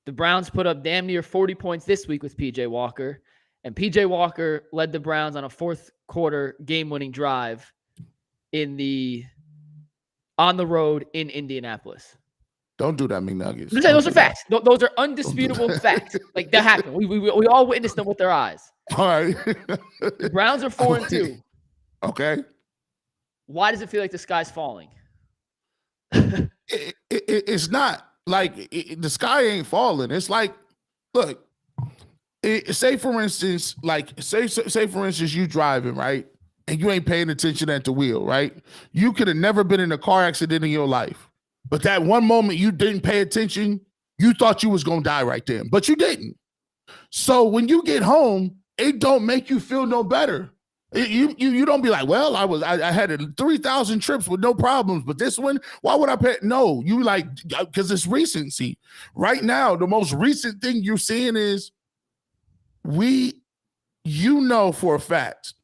The Browns put up damn near 40 points this week with PJ Walker. And PJ Walker led the Browns on a fourth quarter game-winning drive on the road in Indianapolis. Don't do that, McNuggets. Those are facts. Those are undisputable facts. Like, that happened. We all witnessed them with their eyes. All right. The Browns are 4-2. Okay. Why does it feel like the sky's falling? It's not like the sky ain't falling. It's like, look, say for instance, you driving, right? And you ain't paying attention at the wheel, right? You could have never been in a car accident in your life. But that one moment you didn't pay attention, you thought you was going to die right then, but you didn't. So when you get home, it don't make you feel no better. You don't be like, well, I had 3,000 trips with no problems, but this one, why would I pay? No, you like, because it's recency. Right now, the most recent thing you're seeing is for a fact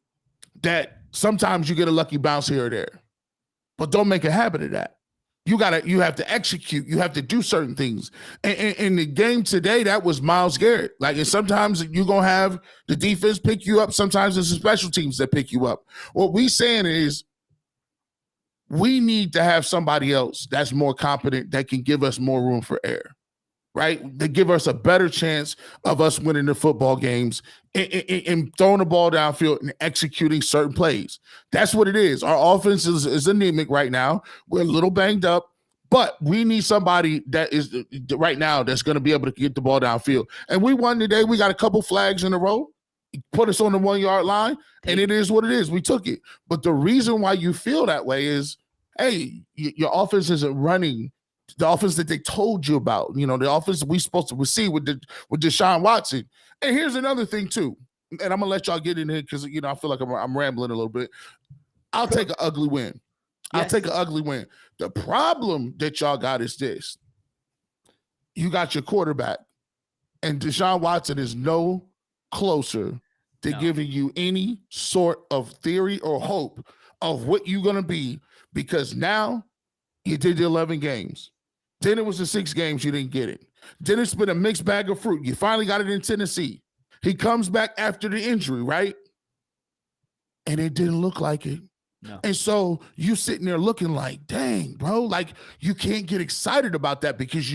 that sometimes you get a lucky bounce here or there, but don't make a habit of that. You have to execute. You have to do certain things. And in the game today, that was Myles Garrett. Like, and sometimes you're going to have the defense pick you up. Sometimes it's the special teams that pick you up. What we saying is we need to have somebody else that's more competent that can give us more room for error, right? They give us a better chance of us winning the football games and throwing the ball downfield and executing certain plays. That's what it is. Our offense is anemic right now. We're a little banged up, but we need somebody that is right now that's going to be able to get the ball downfield. And we won today. We got a couple flags in a row. put us on the 1 yard line, and it is what it is. We took it. But the reason why you feel that way is, hey, your offense isn't running the offense that they told you about. The offense we supposed to see with Deshaun Watson. And here's another thing too, and I'm gonna let y'all get in here because I feel like I'm rambling a little bit. I'll take an ugly win. I'll take an ugly win. The problem that y'all got is this: you got your quarterback, and Deshaun Watson is no closer to giving you any sort of theory or hope of what you're going to be, because now you did the 11 games. Then it was the 6 games you didn't get it. Then it's been a mixed bag of fruit. You finally got it in Tennessee. He comes back after the injury, right? And it didn't look like it. No. And so you sitting there looking like, dang, bro, like you can't get excited about that because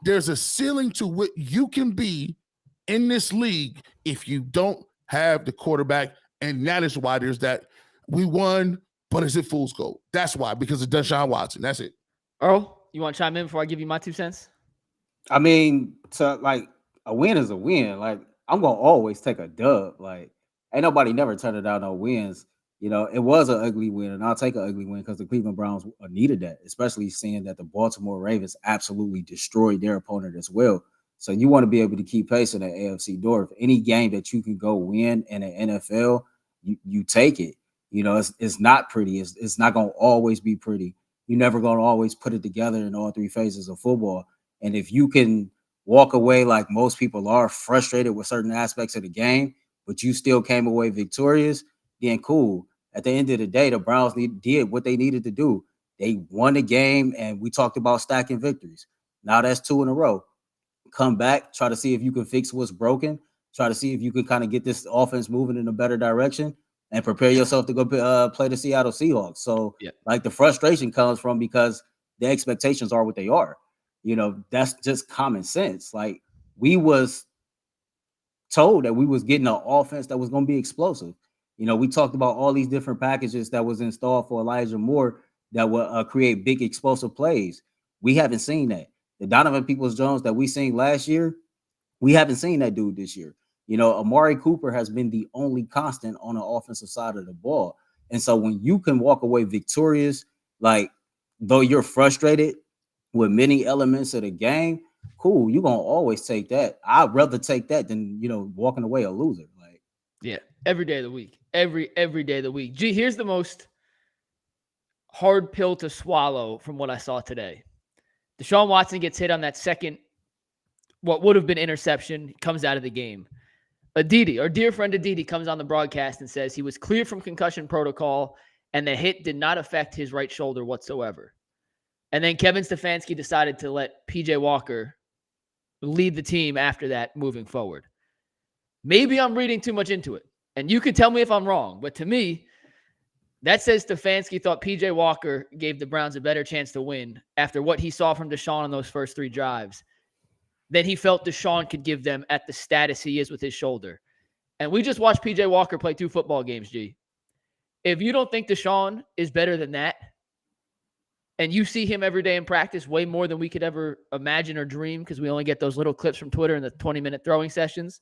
there's a ceiling to what you can be in this league if you don't have the quarterback. And that is why there's that. We won, but is it fool's gold? That's why, because of Deshaun Watson. That's it. Earl, you want to chime in before I give you my 2 cents? I mean, a win is a win. Like, I'm going to always take a dub. Like, ain't nobody never turned down no wins. It was an ugly win, and I'll take an ugly win because the Cleveland Browns needed that, especially seeing that the Baltimore Ravens absolutely destroyed their opponent as well. So you want to be able to keep pace in the AFC North. Any game that you can go win in the NFL, you take it. It's not pretty. It's not going to always be pretty. You're never going to always put it together in all 3 phases of football. And if you can walk away like most people are, frustrated with certain aspects of the game, but you still came away victorious, then cool. At the end of the day, the Browns did what they needed to do. They won the game, and we talked about stacking victories. Now that's 2 in a row. Come back, try to see if you can fix what's broken, try to see if you can kind of get this offense moving in a better direction, and prepare yourself to go play the Seattle Seahawks. So, the frustration comes from because the expectations are what they are. That's just common sense. Like, we was told that we was getting an offense that was going to be explosive. We talked about all these different packages that was installed for Elijah Moore that will create big explosive plays. We haven't seen that. The Donovan Peoples-Jones that we seen last year, we haven't seen that dude this year. Amari Cooper has been the only constant on the offensive side of the ball. And so when you can walk away victorious, like, though you're frustrated with many elements of the game, cool, you're going to always take that. I'd rather take that than, walking away a loser. Like, yeah, every day of the week. Every day of the week. Gee, here's the most hard pill to swallow from what I saw today. Deshaun Watson gets hit on that second, what would have been interception. He comes out of the game. Aditi, our dear friend Aditi, comes on the broadcast and says he was cleared from concussion protocol and the hit did not affect his right shoulder whatsoever. And then Kevin Stefanski decided to let PJ Walker lead the team after that moving forward. Maybe I'm reading too much into it. And you can tell me if I'm wrong, but to me, that says Stefanski thought PJ Walker gave the Browns a better chance to win after what he saw from Deshaun on those first 3 drives than he felt Deshaun could give them at the status he is with his shoulder. And we just watched PJ Walker play 2 football games, G. If you don't think Deshaun is better than that, and you see him every day in practice way more than we could ever imagine or dream because we only get those little clips from Twitter in the 20-minute throwing sessions,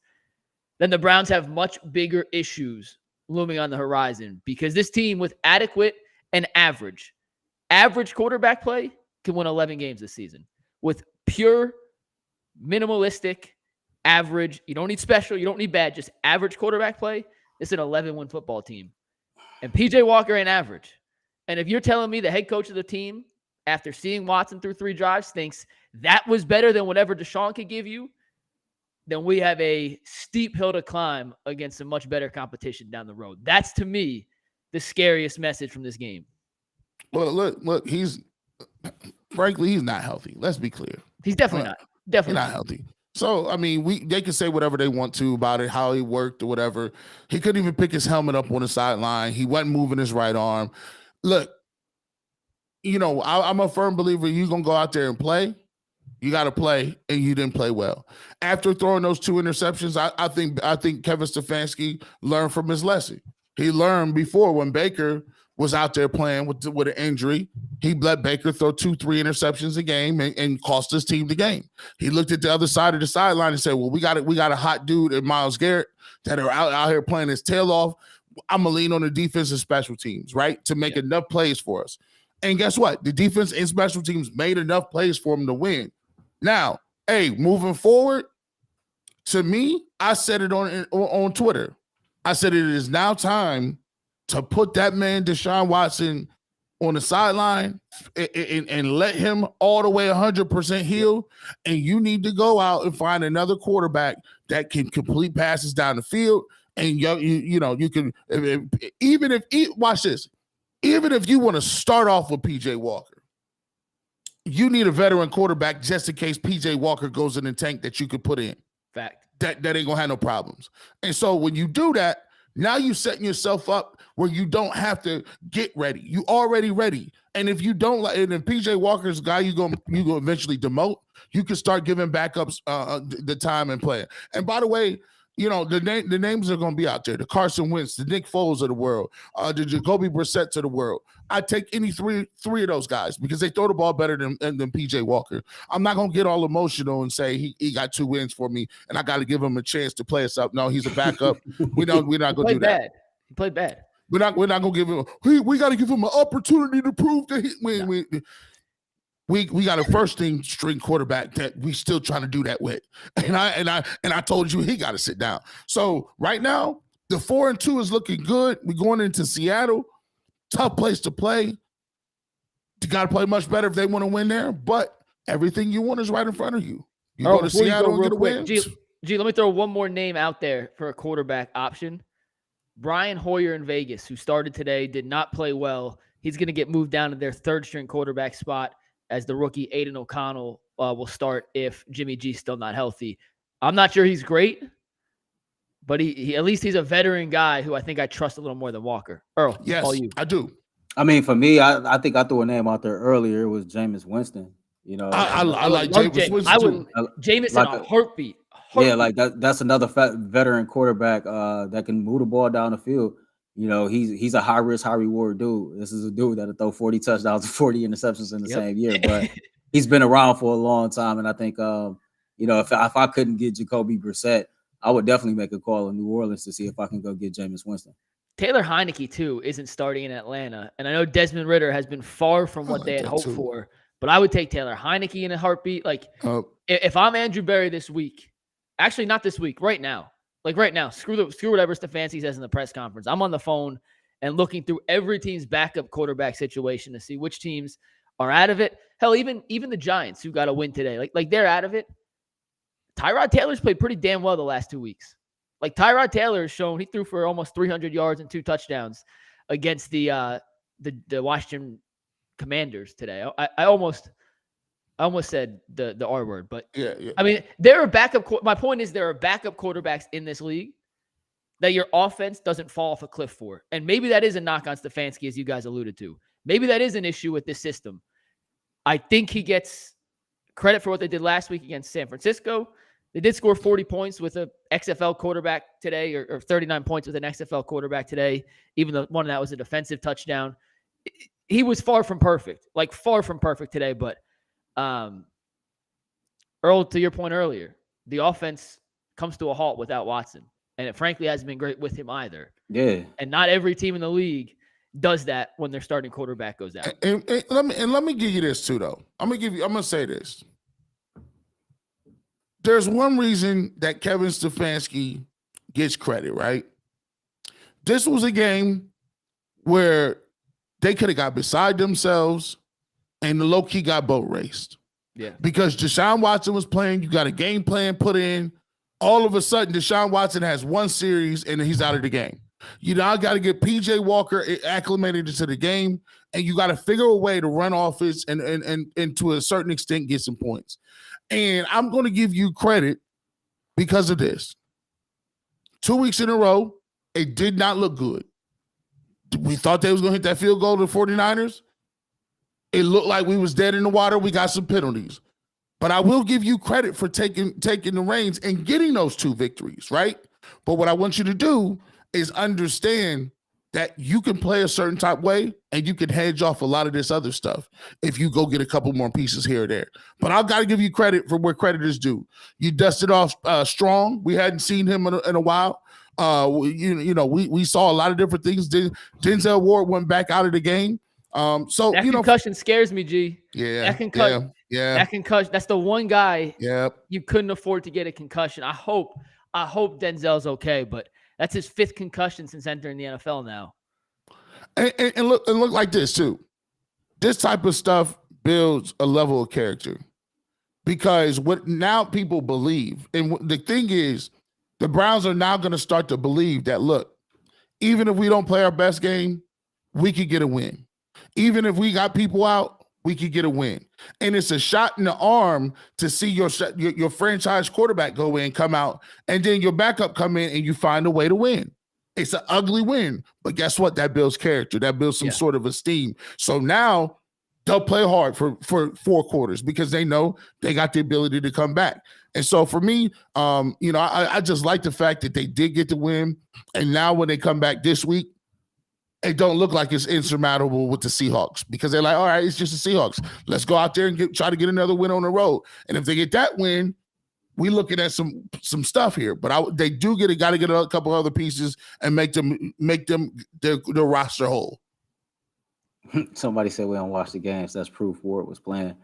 then the Browns have much bigger issues looming on the horizon because this team with adequate and average quarterback play can win 11 games this season. With pure, minimalistic, average, you don't need special, you don't need bad, just average quarterback play, it's an 11-win football team. And PJ Walker ain't average. And if you're telling me the head coach of the team, after seeing Watson through 3 drives, thinks that was better than whatever Deshaun could give you, then we have a steep hill to climb against a much better competition down the road. That's, to me, the scariest message from this game. Well, look, frankly, he's not healthy. Let's be clear. He's definitely not. Definitely not healthy. So, I mean, they can say whatever they want to about it, how he worked or whatever. He couldn't even pick his helmet up on the sideline. He wasn't moving his right arm. Look, I'm a firm believer you're going to go out there and play. You got to play, and you didn't play well. After throwing those 2 interceptions, I think Kevin Stefanski learned from his lesson. He learned before when Baker was out there playing with an injury. He let Baker throw 2-3 interceptions a game and cost his team the game. He looked at the other side of the sideline and said, well, we got a hot dude in Myles Garrett. that are out here playing his tail off. I'm going to lean on the defense and special teams, right, to make enough plays for us. And guess what? The defense and special teams made enough plays for him to win. Now, hey, moving forward, to me, I said it on Twitter. I said it is now time to put that man Deshaun Watson on the sideline and let him all the way 100% heal. And you need to go out and find another quarterback that can complete passes down the field. And you can, even if watch this, even if you want to start off with PJ Walker, you need a veteran quarterback just in case PJ Walker goes in the tank that you could put in. Fact. That ain't gonna have no problems. And so when you do that, now you're setting yourself up where you don't have to get ready. You already ready. And if you don't like, and if PJ Walker's a guy you go eventually demote, you can start giving backups the time and play. And by the way, the names are going to be out there. The Carson Wentz, the Nick Foles of the world, the Jacoby Brissetts of the world. I take any three of those guys because they throw the ball better than PJ Walker. I'm not going to get all emotional and say he got 2 wins for me and I got to give him a chance to play us up. No, he's a backup. We're not going to do that. He played bad. We're not going to give him. We got to give him an opportunity to prove that we got a first-string quarterback that we still trying to do that with, and I told you he got to sit down. So right now, the 4-2 is looking good. We're going into Seattle, tough place to play. You got to play much better if they want to win there. But everything you want is right in front of you. You go to Seattle and get a win. G, let me throw one more name out there for a quarterback option. Brian Hoyer in Vegas, who started today, did not play well. He's going to get moved down to their third-string quarterback spot as the rookie Aiden O'Connell will start if Jimmy G's still not healthy. I'm not sure he's great, but he at least he's a veteran guy who I think I trust a little more than Walker. Earl, yes, all you. I do. I mean, for me, I think I threw a name out there earlier. It was Jameis Winston. I like Jameis Winston too. Jameis in a heartbeat. Yeah, like that's another veteran quarterback that can move the ball down the field. He's a high risk, high reward dude. This is a dude that'll throw 40 touchdowns and 40 interceptions in the same year. But he's been around for a long time, and I think if I couldn't get Jacoby Brissett, I would definitely make a call in New Orleans to see if I can go get Jameis Winston. Taylor Heineke too isn't starting in Atlanta, and I know Desmond Ridder has been far from what they had hoped for. But I would take Taylor Heineke in a heartbeat. Like if I'm Andrew Berry this week, actually not this week, right now. Like right now, screw whatever Stefanski says in the press conference. I'm on the phone and looking through every team's backup quarterback situation to see which teams are out of it. Hell, even the Giants who got a win today, like they're out of it. Tyrod Taylor's played pretty damn well the last 2 weeks. Like Tyrod Taylor has shown he threw for almost 300 yards and 2 touchdowns against the Washington Commanders today. I almost said the R word, but yeah. I mean, there are backup. My point is there are backup quarterbacks in this league that your offense doesn't fall off a cliff for. And maybe that is a knock on Stefanski, as you guys alluded to. Maybe that is an issue with this system. I think he gets credit for what they did last week against San Francisco. They did score 40 points with an XFL quarterback today, or 39 points with an XFL quarterback today, even though one of that was a defensive touchdown. He was far from perfect today, but Earl, to your point earlier, the offense comes to a halt without Watson, and it frankly hasn't been great with him either. Yeah, and not every team in the league does that when their starting quarterback goes out. And let me give you this too, though. I'm gonna say this. There's one reason that Kevin Stefanski gets credit, right? This was a game where they could have got beside themselves and the low-key got boat raced. Yeah. Because Deshaun Watson was playing, you got a game plan put in. All of a sudden, Deshaun Watson has one series and he's out of the game. You now got to get PJ Walker acclimated into the game, and you got to figure a way to run offense and to a certain extent get some points. And I'm going to give you credit because of this. 2 weeks in a row, it did not look good. We thought they was going to hit that field goal to the 49ers. It looked like we was dead in the water. We got some penalties. But I will give you credit for taking the reins and getting those 2 victories, right? But what I want you to do is understand that you can play a certain type way and you can hedge off a lot of this other stuff if you go get a couple more pieces here or there. But I've got to give you credit for where credit is due. You dusted off strong. We hadn't seen him in a while. We saw a lot of different things. Denzel Ward went back out of the game. So that concussion scares me, G. Yeah, that concussion. That's the one guy. You couldn't afford to get a concussion. I hope Denzel's okay, but that's his 5th concussion since entering the NFL now. And look like this too. This type of stuff builds a level of character, because what now people believe, and the thing is, the Browns are now going to start to believe that, look, even if we don't play our best game, we could get a win. Even if we got people out, we could get a win. And it's a shot in the arm to see your franchise quarterback go in, come out, and then your backup come in and you find a way to win. It's an ugly win, but guess what? That builds character. That builds some sort of esteem. So now they'll play hard for 4 quarters because they know they got the ability to come back. And so for me, I just like the fact that they did get the win. And now when they come back this week, it don't look like it's insurmountable with the Seahawks, because they're like, all right, it's just the Seahawks. Let's go out there and try to get another win on the road. And if they get that win, we looking at some stuff here. But they do got to get a couple other pieces and make them their roster whole. Somebody said we don't watch the games. That's proof Ward was playing.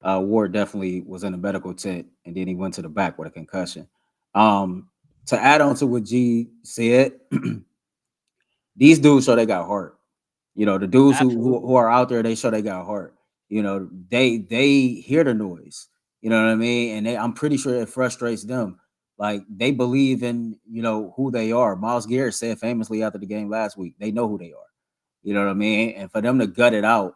Ward definitely was in a medical tent, and then he went to the back with a concussion. To add on to what G said, these dudes show they got heart. The dudes who are out there, they show they got heart. They hear the noise. You know what I mean? And I'm pretty sure it frustrates them. Like, they believe in, who they are. Myles Garrett said famously after the game last week, they know who they are. You know what I mean? And for them to gut it out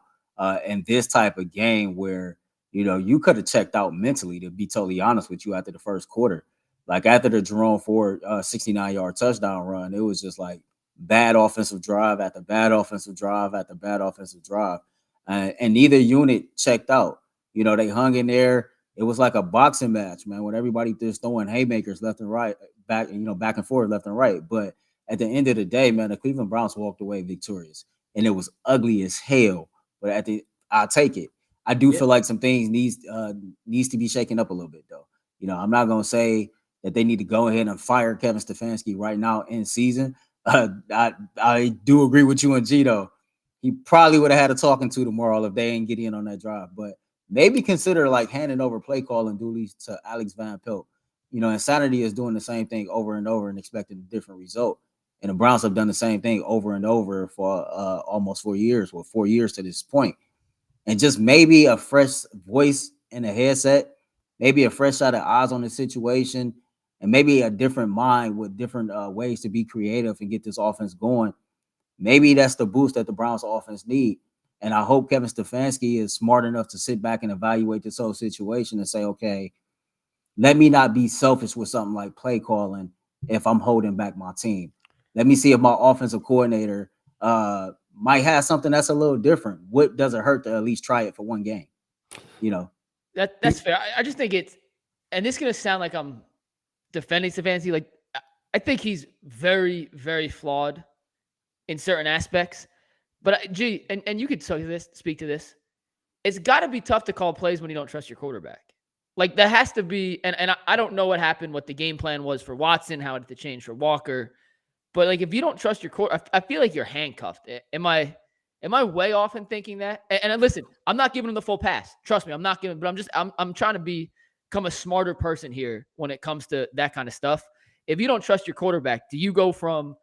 in this type of game where, you could have checked out mentally, to be totally honest with you, after the first quarter. Like, after the Jerome Ford 69-yard touchdown run, it was just like bad offensive drive after bad offensive drive after bad offensive drive. And neither unit checked out. They hung in there. It was like a boxing match, man, with everybody just throwing haymakers left and right, back and forth, left and right. But at the end of the day, man, the Cleveland Browns walked away victorious, and it was ugly as hell. But I'll take it. I do feel like some things needs to be shaken up a little bit, though. I'm not gonna say that they need to go ahead and fire Kevin Stefanski right now in season. I do agree with you and G, though. He probably would have had a talking to tomorrow if they ain't get in on that drive, but maybe consider like handing over play calling duties to Alex Van Pelt. Insanity is doing the same thing over and over and expecting a different result. And the Browns have done the same thing over and over for almost 4 years, 4 years to this point. And just maybe a fresh voice in a headset, maybe a fresh set of eyes on the situation, and maybe a different mind with different ways to be creative and get this offense going. Maybe that's the boost that the Browns offense need. And I hope Kevin Stefanski is smart enough to sit back and evaluate this whole situation and say, okay, let me not be selfish with something like play calling if I'm holding back my team. Let me see if my offensive coordinator might have something that's a little different. What does it hurt to at least try it for one game? That's fair. I just think and this is going to sound like I'm defending Stefanski. Like, I think he's very, very flawed in certain aspects. But G, and you could speak to this. It's got to be tough to call plays when you don't trust your quarterback. Like, that has to be, and I don't know what happened, what the game plan was for Watson, how it had to change for Walker. But like, if you don't trust your quarterback, I feel like you're handcuffed. Am I way off in thinking that? And listen, I'm not giving him the full pass. Trust me, I'm not giving. But I'm trying to become a smarter person here when it comes to that kind of stuff. If you don't trust your quarterback, do you go from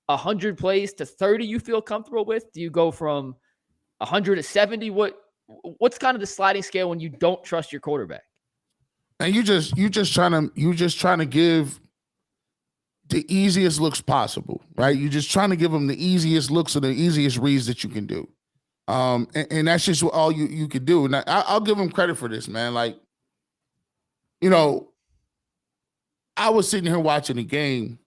100 plays to 30 you feel comfortable with? Do you go from 100 to 70? What's kind of the sliding scale when you don't trust your quarterback? And you just trying to give the easiest looks possible, right? You're just trying to give them the easiest looks or the easiest reads that you can do. And that's just all you could do. And I'll give them credit for this, man. Like, I was sitting here watching the game,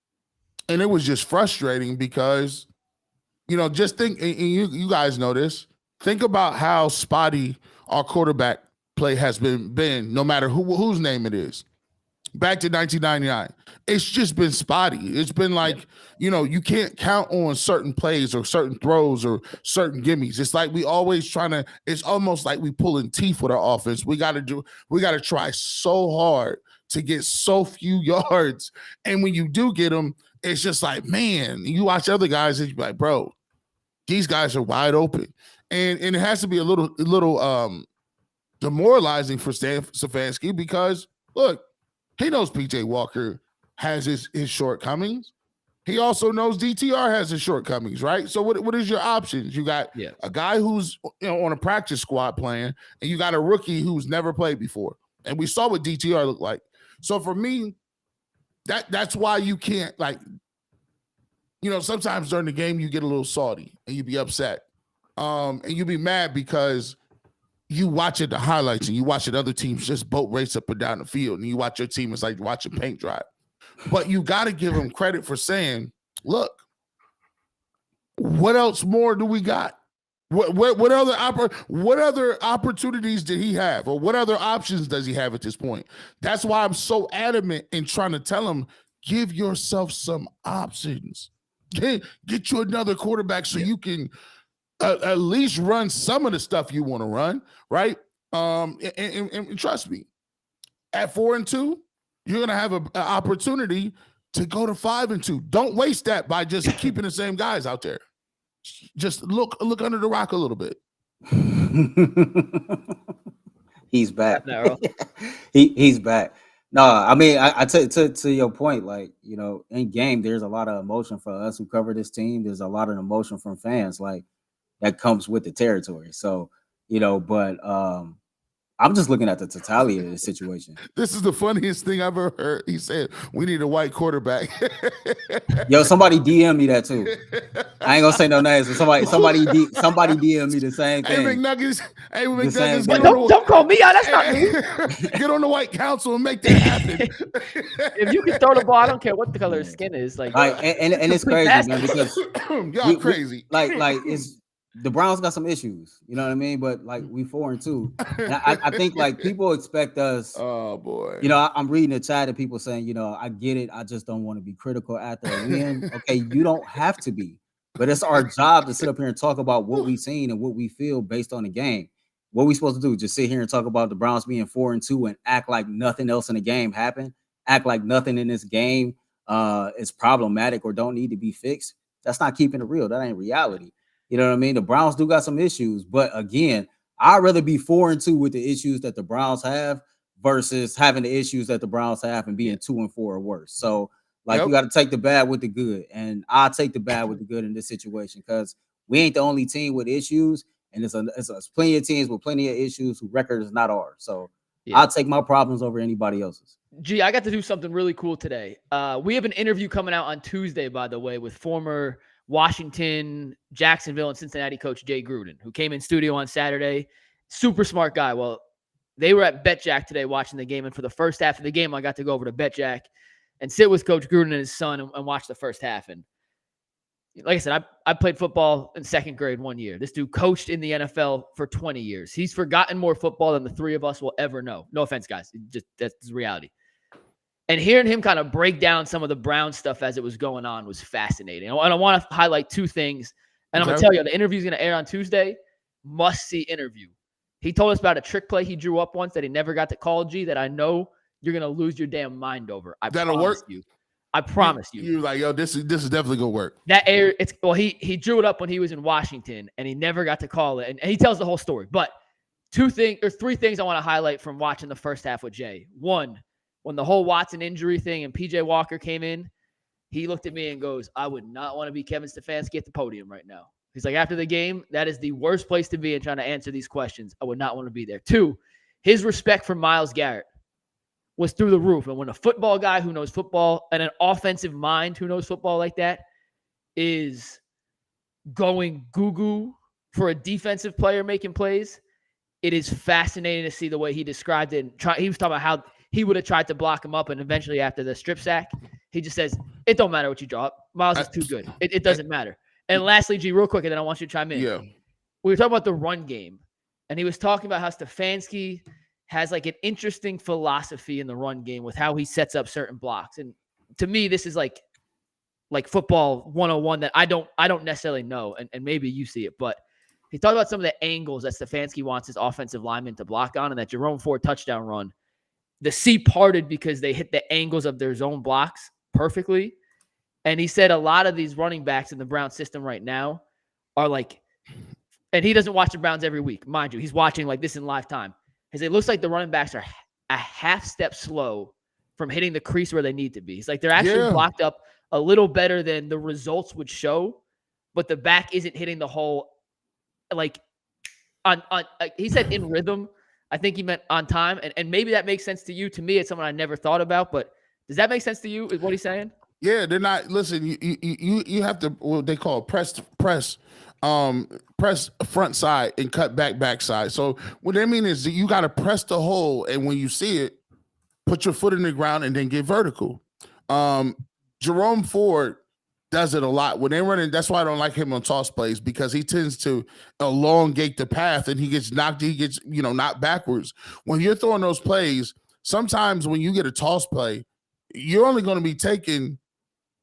and it was just frustrating because, just think, and you guys know this, think about how spotty our quarterback play has been no matter whose name it is. Back to 1999, it's just been spotty. It's been like, you can't count on certain plays or certain throws or certain gimmies. It's like we always it's almost like we pulling teeth with our offense. We got to try so hard to get so few yards. And when you do get them, it's just like, man, you watch other guys and you're like, bro, these guys are wide open. And it has to be a little demoralizing for Stefanski because, look, he knows PJ Walker has his shortcomings. He also knows DTR has his shortcomings, right? So what is your options? You got a guy who's on a practice squad playing, and you got a rookie who's never played before. And we saw what DTR looked like. So for me, that's why you can't, like, sometimes during the game you get a little salty and you be upset. And you be mad because you watch the highlights and you watch other teams just boat race up and down the field, and you watch your team, it's like watching paint dry. But you got to give him credit for saying, look, what else more do we got? What other opportunities did he have? Or what other options does he have at this point? That's why I'm so adamant in trying to tell him, give yourself some options. Get you another quarterback so you can at least run some of the stuff you want to run, right? And trust me, at 4-2, you're going to have an opportunity to go to 5-2. Don't waste that by just keeping the same guys out there. Just look under the rock a little bit. He's back. He's back. No, I mean, I to your point, like, in game, there's a lot of emotion for us who cover this team. There's a lot of emotion from fans, like, that comes with the territory. So, but I'm just looking at the totality of the situation. This is the funniest thing I've ever heard. He said, we need a white quarterback. Yo, somebody DM me that too. I ain't gonna say no names, but somebody DM me the same thing. Hey, McNuggets. Don't call me out. That's not me. Get on the white council and make that happen. If you can throw the ball, I don't care what the color of skin is. Like, and it's crazy, man, because y'all crazy. Like it's the Browns got some issues, you know what I mean? But like, we 4-2. And I think like people expect us. Oh boy. I'm reading the chat and people saying, I get it. I just don't want to be critical after a win. Okay, you don't have to be, but it's our job to sit up here and talk about what we've seen and what we feel based on the game. What we supposed to do? Just sit here and talk about the Browns being 4-2 and act like nothing else in the game happened. Act like nothing in this game is problematic or don't need to be fixed. That's not keeping it real. That ain't reality. You know what I mean? The Browns do got some issues, but again, I'd rather be 4-2 with the issues that the Browns have versus having the issues that the Browns have and being 2-4 or worse. So, like, you got to take the bad with the good, and I'll take the bad with the good in this situation because we ain't the only team with issues, and it's plenty of teams with plenty of issues whose record is not ours. So, I'll take my problems over anybody else's. Gee, I got to do something really cool today. We have an interview coming out on Tuesday, by the way, with former Washington, Jacksonville, and Cincinnati coach Jay Gruden, who came in studio on Saturday. Super smart guy. Well, they were at BetJack today watching the game, and for the first half of the game, I got to go over to BetJack and sit with Coach Gruden and his son and watch the first half. And like I said, I played football in second grade 1 year. This dude coached in the NFL for 20 years. He's forgotten more football than the three of us will ever know. No offense, guys. That's the reality. And hearing him kind of break down some of the Browns stuff as it was going on was fascinating. And I want to highlight two things. And I'm going to tell you, the interview is going to air on Tuesday. Must-see interview. He told us about a trick play he drew up once that he never got to call, G, that I know you're going to lose your damn mind over. That'll work. I promise you. You're like, yo, this is definitely going to work. He drew it up when he was in Washington, and he never got to call it. And he tells the whole story. But three things I want to highlight from watching the first half with Jay. One, when the whole Watson injury thing and PJ Walker came in, he looked at me and goes, I would not want to be Kevin Stefanski at the podium right now. He's like, after the game, that is the worst place to be in trying to answer these questions. I would not want to be there. Two, his respect for Myles Garrett was through the roof. And when a football guy who knows football and an offensive mind who knows football like that is going goo-goo for a defensive player making plays, it is fascinating to see the way he described it. He was talking about how he would have tried to block him up, and eventually after the strip sack, he just says, it don't matter what you draw up. Myles is too good. It doesn't matter. And lastly, G, real quick, and then I want you to chime in. Yeah. We were talking about the run game, and he was talking about how Stefanski has like an interesting philosophy in the run game with how he sets up certain blocks. And to me, this is like football 101 that I don't necessarily know, and maybe you see it, but he talked about some of the angles that Stefanski wants his offensive lineman to block on, and that Jerome Ford touchdown run the sea parted because they hit the angles of their zone blocks perfectly. And he said a lot of these running backs in the Browns system right now are like, and he doesn't watch the Browns every week, mind you. He's watching like this in live time. It looks like the running backs are a half step slow from hitting the crease where they need to be. He's like, they're actually blocked up a little better than the results would show, but the back isn't hitting the hole like on he said in rhythm. I think he meant on time, and maybe that makes sense to you. To me, it's something I never thought about, but does that make sense to you? Is what he's saying? Yeah, they're not. Listen, you have to what they call press front side and cut back side. So what they mean is that you got to press the hole, and when you see it, put your foot in the ground and then get vertical. Jerome Ford does it a lot when they running. That's why I don't like him on toss plays, because he tends to elongate the path and he gets knocked backwards. When you're throwing those plays, sometimes when you get a toss play, you're only going to be taking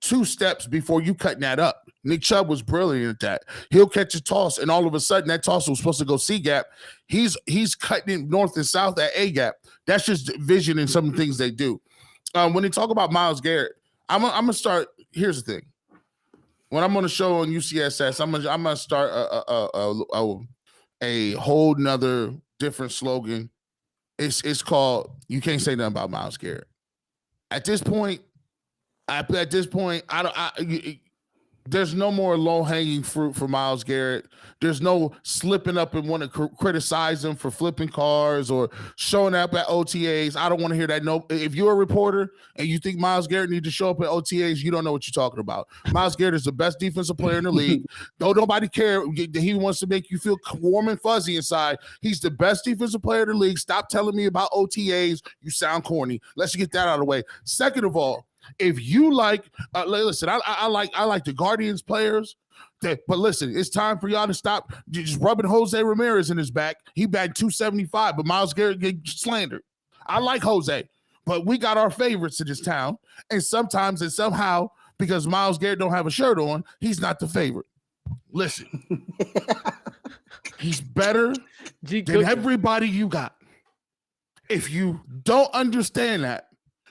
2 steps before you cutting that up. Nick Chubb was brilliant at that. He'll catch a toss, and all of a sudden that toss was supposed to go C gap. He's cutting it north and south at A gap. That's just vision and some things they do. When they talk about Myles Garrett, I'm gonna start. Here's the thing. When I'm on the show on UCSS, I'm gonna start a whole nother different slogan. It's called "You Can't Say Nothing About Myles Garrett." At this point, there's no more low-hanging fruit for Myles Garrett. There's no slipping up and want to criticize him for flipping cars or showing up at OTAs. I don't want to hear that. No, if you're a reporter and you think Myles Garrett needs to show up at OTAs, you don't know what you're talking about. Myles Garrett is the best defensive player in the league. Nobody care. He wants to make you feel warm and fuzzy inside. He's the best defensive player in the league. Stop telling me about OTAs. You sound corny. Let's get that out of the way. Second of all, if you like, listen, I like the Guardians players, but listen, it's time for y'all to stop just rubbing Jose Ramirez in his back. He batted 275, but Myles Garrett get slandered. I like Jose, but we got our favorites in this town, and sometimes and somehow, because Myles Garrett don't have a shirt on, he's not the favorite. Listen, he's better than everybody you got. If you don't understand that,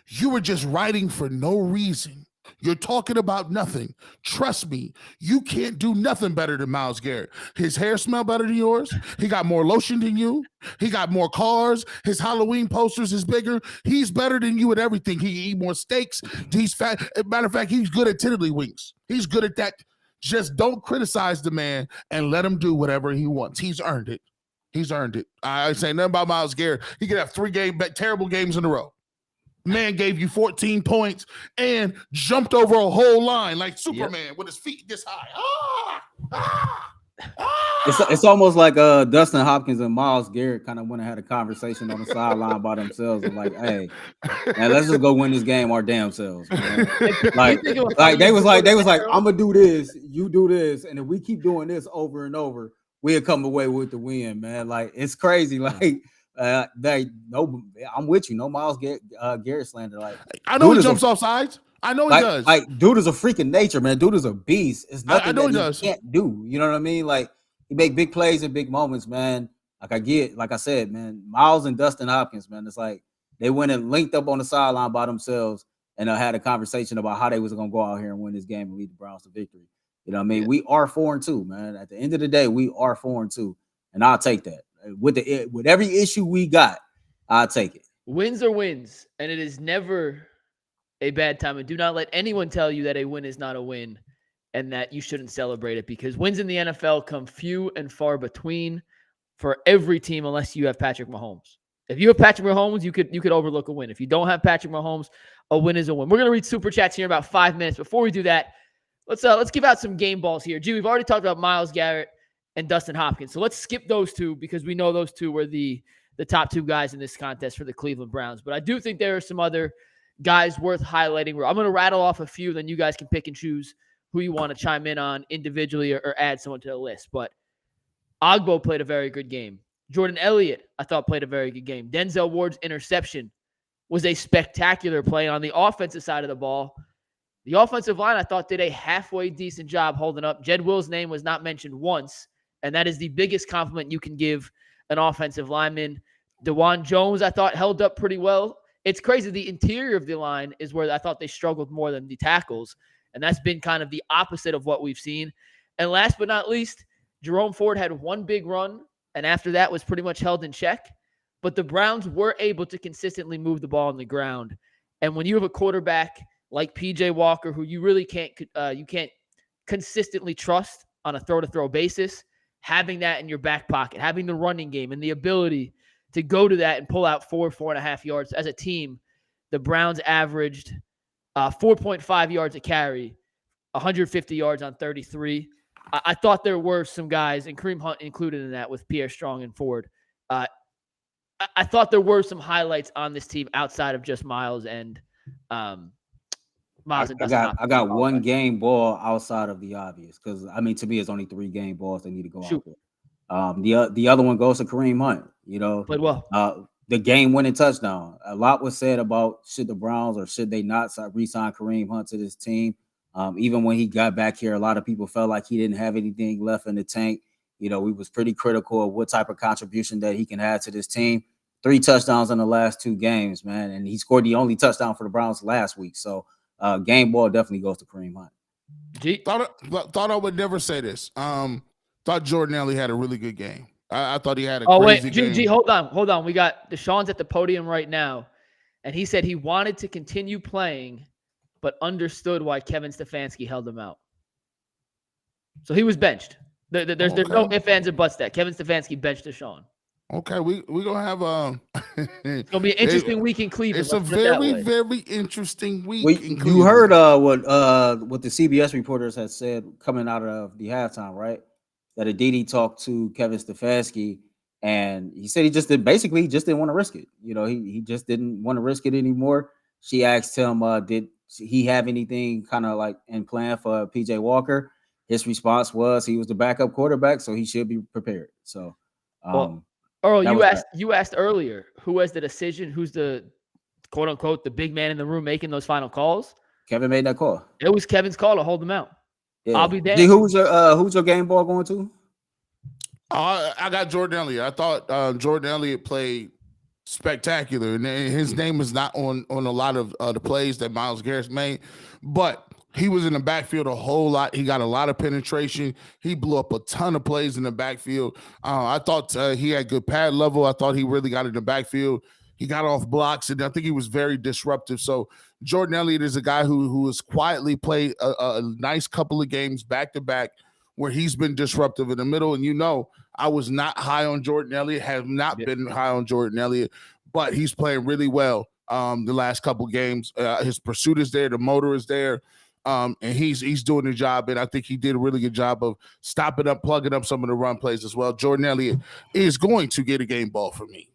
you were just writing for no reason. You're talking about nothing. Trust me, you can't do nothing better than Myles Garrett. His hair smell better than yours. He got more lotion than you. He got more cars. His Halloween posters is bigger. He's better than you at everything. He eat more steaks. He's fat. Matter of fact, he's good at tiddly winks. He's good at that. Just don't criticize the man and let him do whatever he wants. He's earned it. He's earned it. I say nothing about Myles Garrett. He could have 3 terrible games in a row. Man gave you 14 points and jumped over a whole line like Superman with his feet this high. It's almost like Dustin Hopkins and Myles Garrett kind of went and had a conversation on the sideline by themselves and like, hey, man, let's just go win this game our damn selves. Man. like they was like, I'm gonna do this, you do this, and if we keep doing this over and over, we'll come away with the win, man. Like it's crazy, like. I'm with you. No Myles Garrett slander. Like I know he jumps off sides. I know he does. Like dude is a freaking nature, man. Dude is a beast. It's nothing that he can't do. You know what I mean? Like he make big plays in big moments, man. Like I said, man. Myles and Dustin Hopkins, man. It's like they went and linked up on the sideline by themselves and had a conversation about how they was gonna go out here and win this game and lead the Browns to victory. You know what I mean? We are 4-2, man. At the end of the day, we are 4-2, and I'll take that. With every issue we got, I'll take it. Wins are wins, and it is never a bad time. And do not let anyone tell you that a win is not a win and that you shouldn't celebrate it, because wins in the NFL come few and far between for every team unless you have Patrick Mahomes. If you have Patrick Mahomes, you could overlook a win. If you don't have Patrick Mahomes, a win is a win. We're going to read Super Chats here in about 5 minutes. Before we do that, let's give out some game balls here. Gee, we've already talked about Myles Garrett and Dustin Hopkins. So let's skip those two because we know those two were the top 2 guys in this contest for the Cleveland Browns. But I do think there are some other guys worth highlighting. I'm going to rattle off a few, then you guys can pick and choose who you want to chime in on individually or add someone to the list. But Ogbo played a very good game. Jordan Elliott, I thought, played a very good game. Denzel Ward's interception was a spectacular play on the offensive side of the ball. The offensive line, I thought, did a halfway decent job holding up. Jed Will's name was not mentioned once, and that is the biggest compliment you can give an offensive lineman. DeJuan Jones, I thought, held up pretty well. it's crazy. The interior of the line is where I thought they struggled more than the tackles. And that's been kind of the opposite of what we've seen. And last but not least, Jerome Ford had one big run, and after that was pretty much held in check. But the Browns were able to consistently move the ball on the ground. And when you have a quarterback like PJ Walker, who you really can't consistently trust on a throw-to-throw basis, having that in your back pocket, having the running game and the ability to go to that and pull out 4.5 yards as a team, the Browns averaged 4.5 yards a carry, 150 yards on 33. I thought there were some guys, and Kareem Hunt included in that with Pierre Strong and Ford. I thought there were some highlights on this team outside of just Myles and Myles. I got one game ball outside of the obvious, because I mean, to me, it's only 3 game balls they need to go out there. The other one goes to Kareem Hunt. You know, played well. The game-winning touchdown. A lot was said about should the Browns or should they not re-sign Kareem Hunt to this team. Even when he got back here, a lot of people felt like he didn't have anything left in the tank. You know, we was pretty critical of what type of contribution that he can add to this team. 3 touchdowns in the last 2 games, man. And he scored the only touchdown for the Browns last week. So game ball definitely goes to Kareem Hunt. Thought I would never say this. Thought Jordan Elliott had a really good game. I thought he had a crazy game. G, hold on. We got Deshaun's at the podium right now. And he said he wanted to continue playing, but understood why Kevin Stefanski held him out. So he was benched. There's no ifs, ands, or buts that. Kevin Stefanski benched Deshaun. Okay, we're gonna have it's gonna be an interesting week in Cleveland. It's a very interesting week. In Cleveland. You heard what the CBS reporters had said coming out of the halftime, right? That Aditi talked to Kevin Stefanski, and he said he just didn't want to risk it. You know, he just didn't want to risk it anymore. She asked him, did he have anything kind of like in plan for PJ Walker? His response was he was the backup quarterback, so he should be prepared. So, Earl, you asked earlier who has the decision, who's the quote unquote the big man in the room making those final calls. Kevin made that call. It was Kevin's call to hold him out. Yeah. I'll be damned. Who's your game ball going to? I got Jordan Elliott. I thought Jordan Elliott played spectacular, and his name is not on a lot of the plays that Myles Garrett made, but he was in the backfield a whole lot. He got a lot of penetration. He blew up a ton of plays in the backfield. I thought he had good pad level. I thought he really got in the backfield. He got off blocks, and I think he was very disruptive. So Jordan Elliott is a guy who has quietly played a nice couple of games back-to-back where he's been disruptive in the middle. And, you know, I was not high on Jordan Elliott, have not been high on Jordan Elliott, but he's playing really well the last couple games. His pursuit is there. The motor is there. And he's doing the job, and I think he did a really good job of stopping up, plugging up some of the run plays as well. Jordan Elliott is going to get a game ball for me.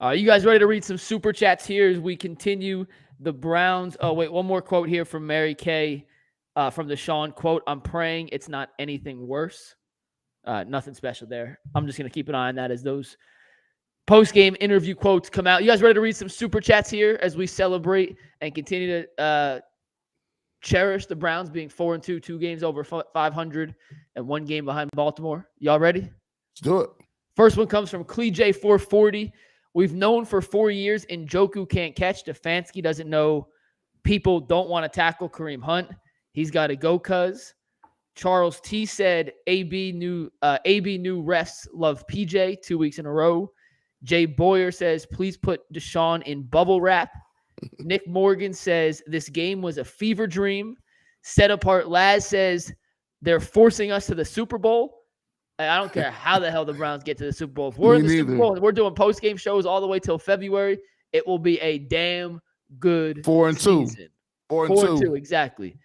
You guys ready to read some super chats here as we continue the Browns? Oh, wait, one more quote here from Mary Kay from Deshaun. Quote, "I'm praying it's not anything worse." Nothing special there. I'm just going to keep an eye on that as those post-game interview quotes come out. You guys ready to read some super chats here as we celebrate and continue to cherish the Browns being 4-2, 2 games over 500, and 1 game behind Baltimore? Y'all ready? Let's do it. First one comes from CleeJ440. We've known for 4 years Njoku can't catch. Stefanski doesn't know people don't want to tackle Kareem Hunt. He's got to go, cuz. Charles T said AB new refs love PJ 2 weeks in a row. Jay Boyer says, please put Deshaun in bubble wrap. Nick Morgan says, this game was a fever dream. Set Apart Laz says, they're forcing us to the Super Bowl. I don't care how the hell the Browns get to the Super Bowl. If we're in the Super Bowl and we're doing post-game shows all the way till February, it will be a damn good 4-2. season. 4-2. Exactly.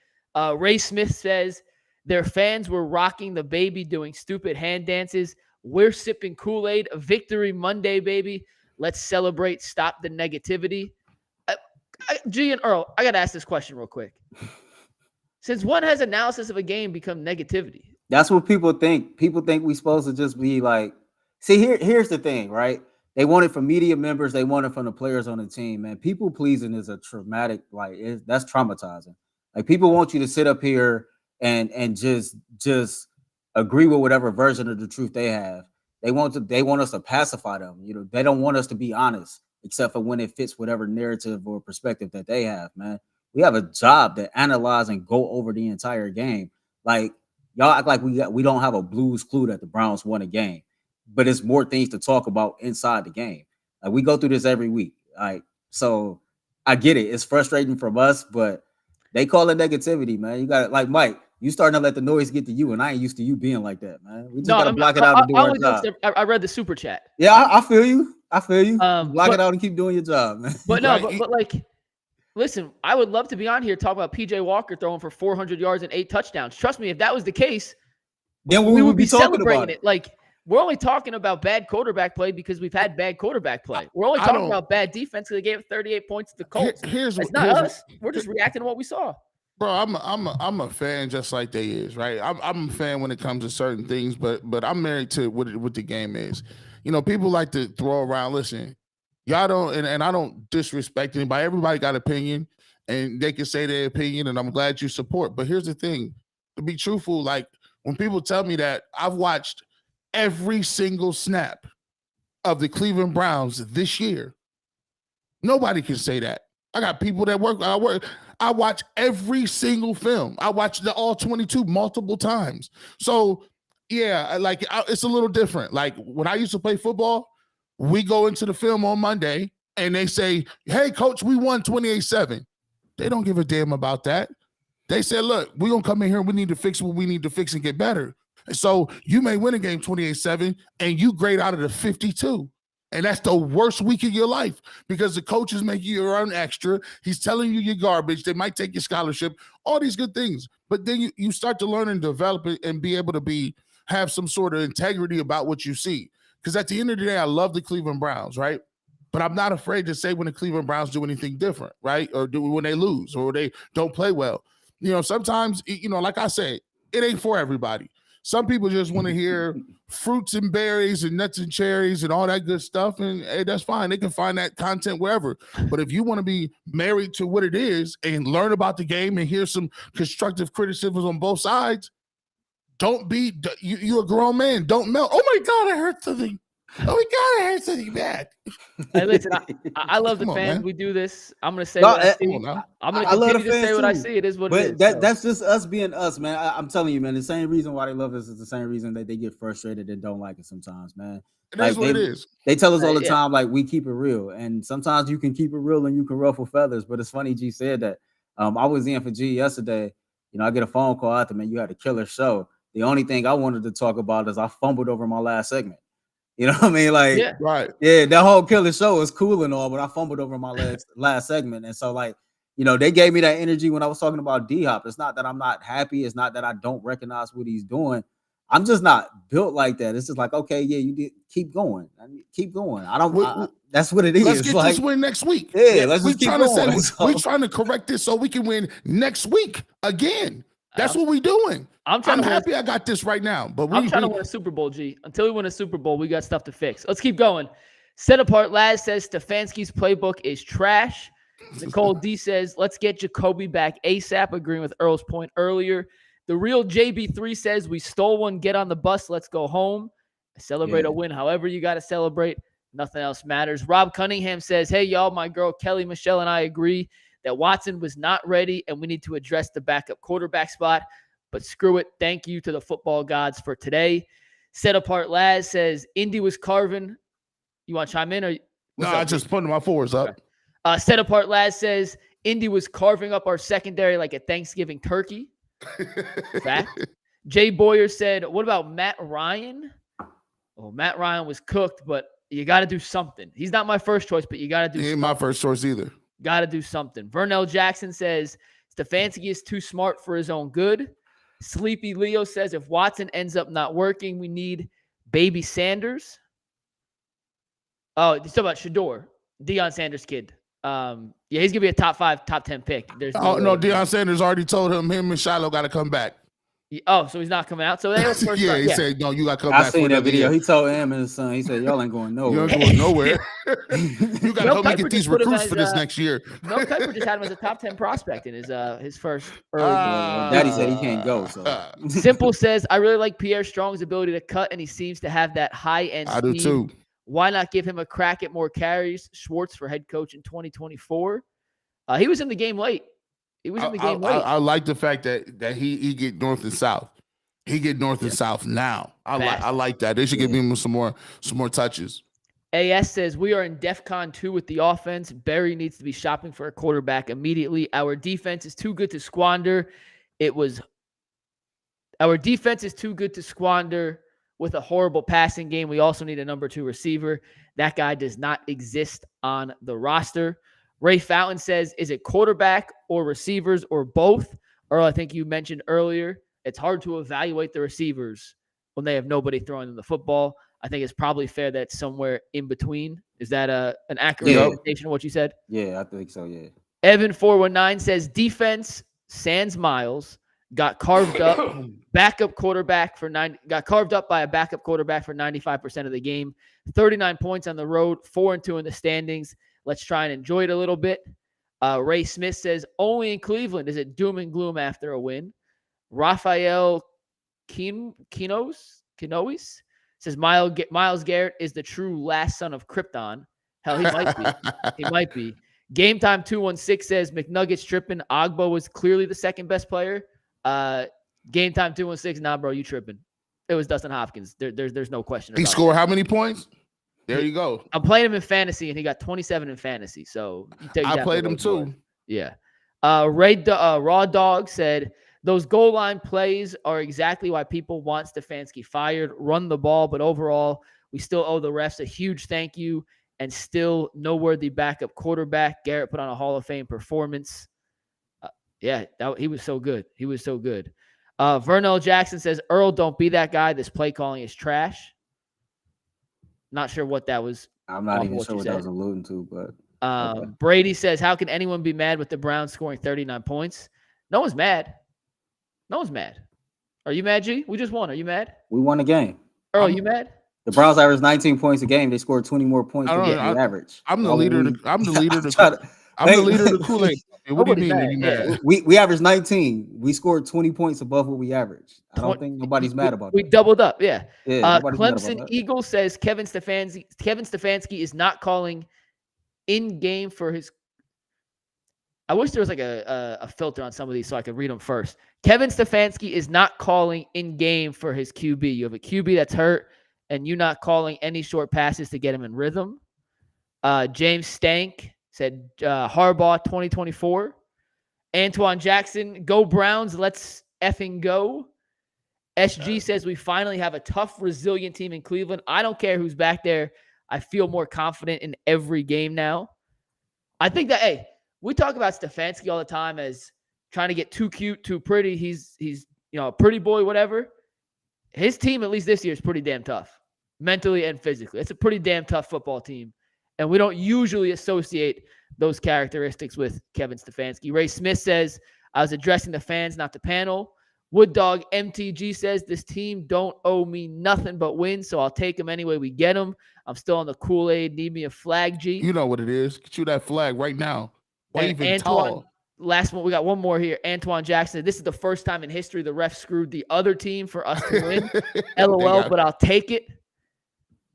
Ray Smith says, their fans were rocking the baby doing stupid hand dances. We're sipping Kool-Aid. Victory Monday, baby. Let's celebrate. Stop the negativity. G and Earl, I got to ask this question real quick. Since when has analysis of a game become negativity? That's what people think. People think we're supposed to just be like, see, here's the thing, right? They want it from media members. They want it from the players on the team, man. People pleasing is a traumatic, that's traumatizing. Like, people want you to sit up here and just agree with whatever version of the truth they have. They want us to pacify them. You know, they don't want us to be honest. except for when it fits whatever narrative or perspective that they have, man. We have a job to analyze and go over the entire game. Like, y'all act like we don't have a Blues clue that the Browns won a game, but it's more things to talk about inside the game. Like, we go through this every week. Like, so I get it. It's frustrating from us, but they call it negativity, man. You got it. Like, Mike, you starting to let the noise get to you, and I ain't used to you being like that, man. We just got to block it out and do our job. I read the super chat. Yeah, I feel you. I feel you. Block it out and keep doing your job, man. But no, but like, listen, I would love to be on here talking about PJ Walker throwing for 400 yards and 8 touchdowns. Trust me, if that was the case, then we would be celebrating it. Like, we're only talking about bad quarterback play because we've had bad quarterback play. We're only talking about bad defense because they gave 38 points to the Colts. It's not us. We're just reacting to what we saw. Bro, I'm a fan just like they is, right? I'm a fan when it comes to certain things, but I'm married to what the game is. You know, people like to throw around. Listen, y'all don't, and I don't disrespect anybody. Everybody got opinion, and they can say their opinion, and I'm glad you support. But here's the thing: to be truthful, like when people tell me that, I've watched every single snap of the Cleveland Browns this year. Nobody can say that. I got people that work. I watch every single film. I watched the all 22 multiple times. So yeah, like it's a little different. Like when I used to play football, we go into the film on Monday and they say, "Hey, coach, we won 28-7." They don't give a damn about that. They said, "Look, we're gonna come in here. We need to fix what we need to fix and get better." And so you may win a game 28-7 and you grade out of the 52. And that's the worst week of your life because the coach is making you earn extra. He's telling you you're garbage. They might take your scholarship, all these good things. But then you start to learn and develop it and be able to have some sort of integrity about what you see. Because at the end of the day, I love the Cleveland Browns, right? But I'm not afraid to say when the Cleveland Browns do anything different, right? Or when they lose or they don't play well. You know, sometimes, you know, like I said, it ain't for everybody. Some people just want to hear fruits and berries and nuts and cherries and all that good stuff. And hey, that's fine. They can find that content wherever. But if you want to be married to what it is and learn about the game and hear some constructive criticisms on both sides, don't be, you're a grown man. Don't melt. Oh my God, I heard something. Oh my God, I heard something bad. Hey, listen, I love the fans. Man. We do this. I'm going to say what I see. I'm going to continue to say what I see. It is what it is. But that's just us being us, man. I'm telling you, man, the same reason why they love us is the same reason that they get frustrated and don't like it sometimes, man. That's what it is. They tell us all the time, like, we keep it real. And sometimes you can keep it real and you can ruffle feathers. But it's funny G said that. I was in for G yesterday. You know, I get a phone call after, man, you had a killer show. The only thing I wanted to talk about is I fumbled over my last segment. You know what I mean? Like, yeah, that whole killer show is cool and all, but I fumbled over my last segment. And so, like, you know, they gave me that energy when I was talking about D-Hop. It's not that I'm not happy. It's not that I don't recognize what he's doing. I'm just not built like that. It's just like, okay, yeah, you did keep going. Keep going. That's what it is. Let's get this win next week. Yeah, let's just keep going. We're trying to correct this so we can win next week again. That's what we're doing. I'm happy I got this right now. But I'm trying to win a Super Bowl, G. Until we win a Super Bowl, we got stuff to fix. Let's keep going. Set Apart Laz says Stefanski's playbook is trash. Nicole D says, let's get Jacoby back ASAP, agreeing with Earl's point earlier. The real JB3 says, we stole one, get on the bus, let's go home. Celebrate a win however you got to celebrate. Nothing else matters. Rob Cunningham says, hey, y'all, my girl Kelly Michelle and I agree that Watson was not ready and we need to address the backup quarterback spot. But screw it. Thank you to the football gods for today. Set Apart Laz says, Indy was carving. You want to chime in? No, I just putting my fours up. Okay. Set Apart Laz says, Indy was carving up our secondary like a Thanksgiving turkey. Fact. Jay Boyer said, what about Matt Ryan? Oh, Matt Ryan was cooked, but you got to do something. He's not my first choice, but you got to do something. He ain't my first choice either. Got to do something. Vernell Jackson says, Stefanski is too smart for his own good. Sleepy Leo says, if Watson ends up not working, we need baby Sanders. Oh, he's talking about Shador, Deion Sanders' kid. Yeah, he's going to be a top 5, top 10 pick. There's no, Deion Sanders already told him and Shiloh got to come back. Oh, so he's not coming out? So they was first he said, no, you got to come back. I seen that video. He told him and his son, he said, y'all ain't going nowhere. You ain't going nowhere. You got to help me get these recruits for this next year. Mel Kiper just had him as a top 10 prospect in his first early. Daddy said he can't go. So. Simple says, I really like Pierre Strong's ability to cut, and he seems to have that high-end speed. I do too. Why not give him a crack at more carries? Schwartz for head coach in 2024. He was in the game late. He was in the game late. I like the fact that he get north and south. He get north and south now. I like that. They should give him some more touches. AS says, we are in DEFCON 2 with the offense. Berry needs to be shopping for a quarterback immediately. Our defense is too good to squander. Our defense is too good to squander with a horrible passing game. We also need a number 2 receiver. That guy does not exist on the roster. Ray Fountain says, is it quarterback or receivers or both? Earl, I think you mentioned earlier, it's hard to evaluate the receivers when they have nobody throwing them the football. I think it's probably fair that it's somewhere in between. Is that an accurate representation of what you said? Yeah, I think so, yeah. Evan419 says, defense, sans Myles, got carved up by a backup quarterback for 95% of the game. 39 points on the road, 4-2 in the standings. Let's try and enjoy it a little bit. Ray Smith says, only in Cleveland is it doom and gloom after a win. Rafael Kinois says, Myles Garrett is the true last son of Krypton. Hell, he might be. He might be. Game Time 216 says, McNuggets tripping. Ogbo was clearly the second best player. Game Time 216, nah, bro, you tripping. It was Dustin Hopkins. There's no question. He scored how many points? There you go. I'm playing him in fantasy, and he got 27 in fantasy. So I played him too. Yeah. Raw Dog said, those goal line plays are exactly why people want Stefanski fired. Run the ball, but overall, we still owe the refs a huge thank you and still no worthy backup quarterback. Garrett put on a Hall of Fame performance. He was so good. He was so good. Vernell Jackson says, Earl, don't be that guy. This play calling is trash. Not sure what that was. I'm not even sure what that was alluding to, but okay. Brady says, how can anyone be mad with the Browns scoring 39 points? No one's mad. No one's mad. Are you mad, G? We just won. Are you mad? We won a game. Earl, you mad? The Browns averaged 19 points a game. They scored 20 more points than the average. I'm the leader of the Kool-Aid. What do you mean? Yeah. We averaged 19. We scored 20 points above what we averaged. I don't think nobody's mad about that. We doubled up, yeah. Clemson Eagle says Kevin Stefanski is not calling in game for his. I wish there was like a filter on some of these so I could read them first. Kevin Stefanski is not calling in game for his QB. You have a QB that's hurt, and you're not calling any short passes to get him in rhythm. James Stank said Harbaugh 2024. Antoine Jackson, go Browns, let's effing go. SG says we finally have a tough, resilient team in Cleveland. I don't care who's back there. I feel more confident in every game now. I think that, hey, we talk about Stefanski all the time as trying to get too cute, too pretty. He's a pretty boy, whatever. His team, at least this year, is pretty damn tough, mentally and physically. It's a pretty damn tough football team. And we don't usually associate those characteristics with Kevin Stefanski. Ray Smith says, I was addressing the fans, not the panel. Wood Dog MTG says, this team don't owe me nothing but wins, so I'll take them anyway we get them. I'm still on the Kool-Aid. Need me a flag, G. You know what it is. Get you that flag right now. Wave and tall. Last one, we got one more here. Antoine Jackson. This is the first time in history the ref screwed the other team for us to win. LOL, but I'll take it.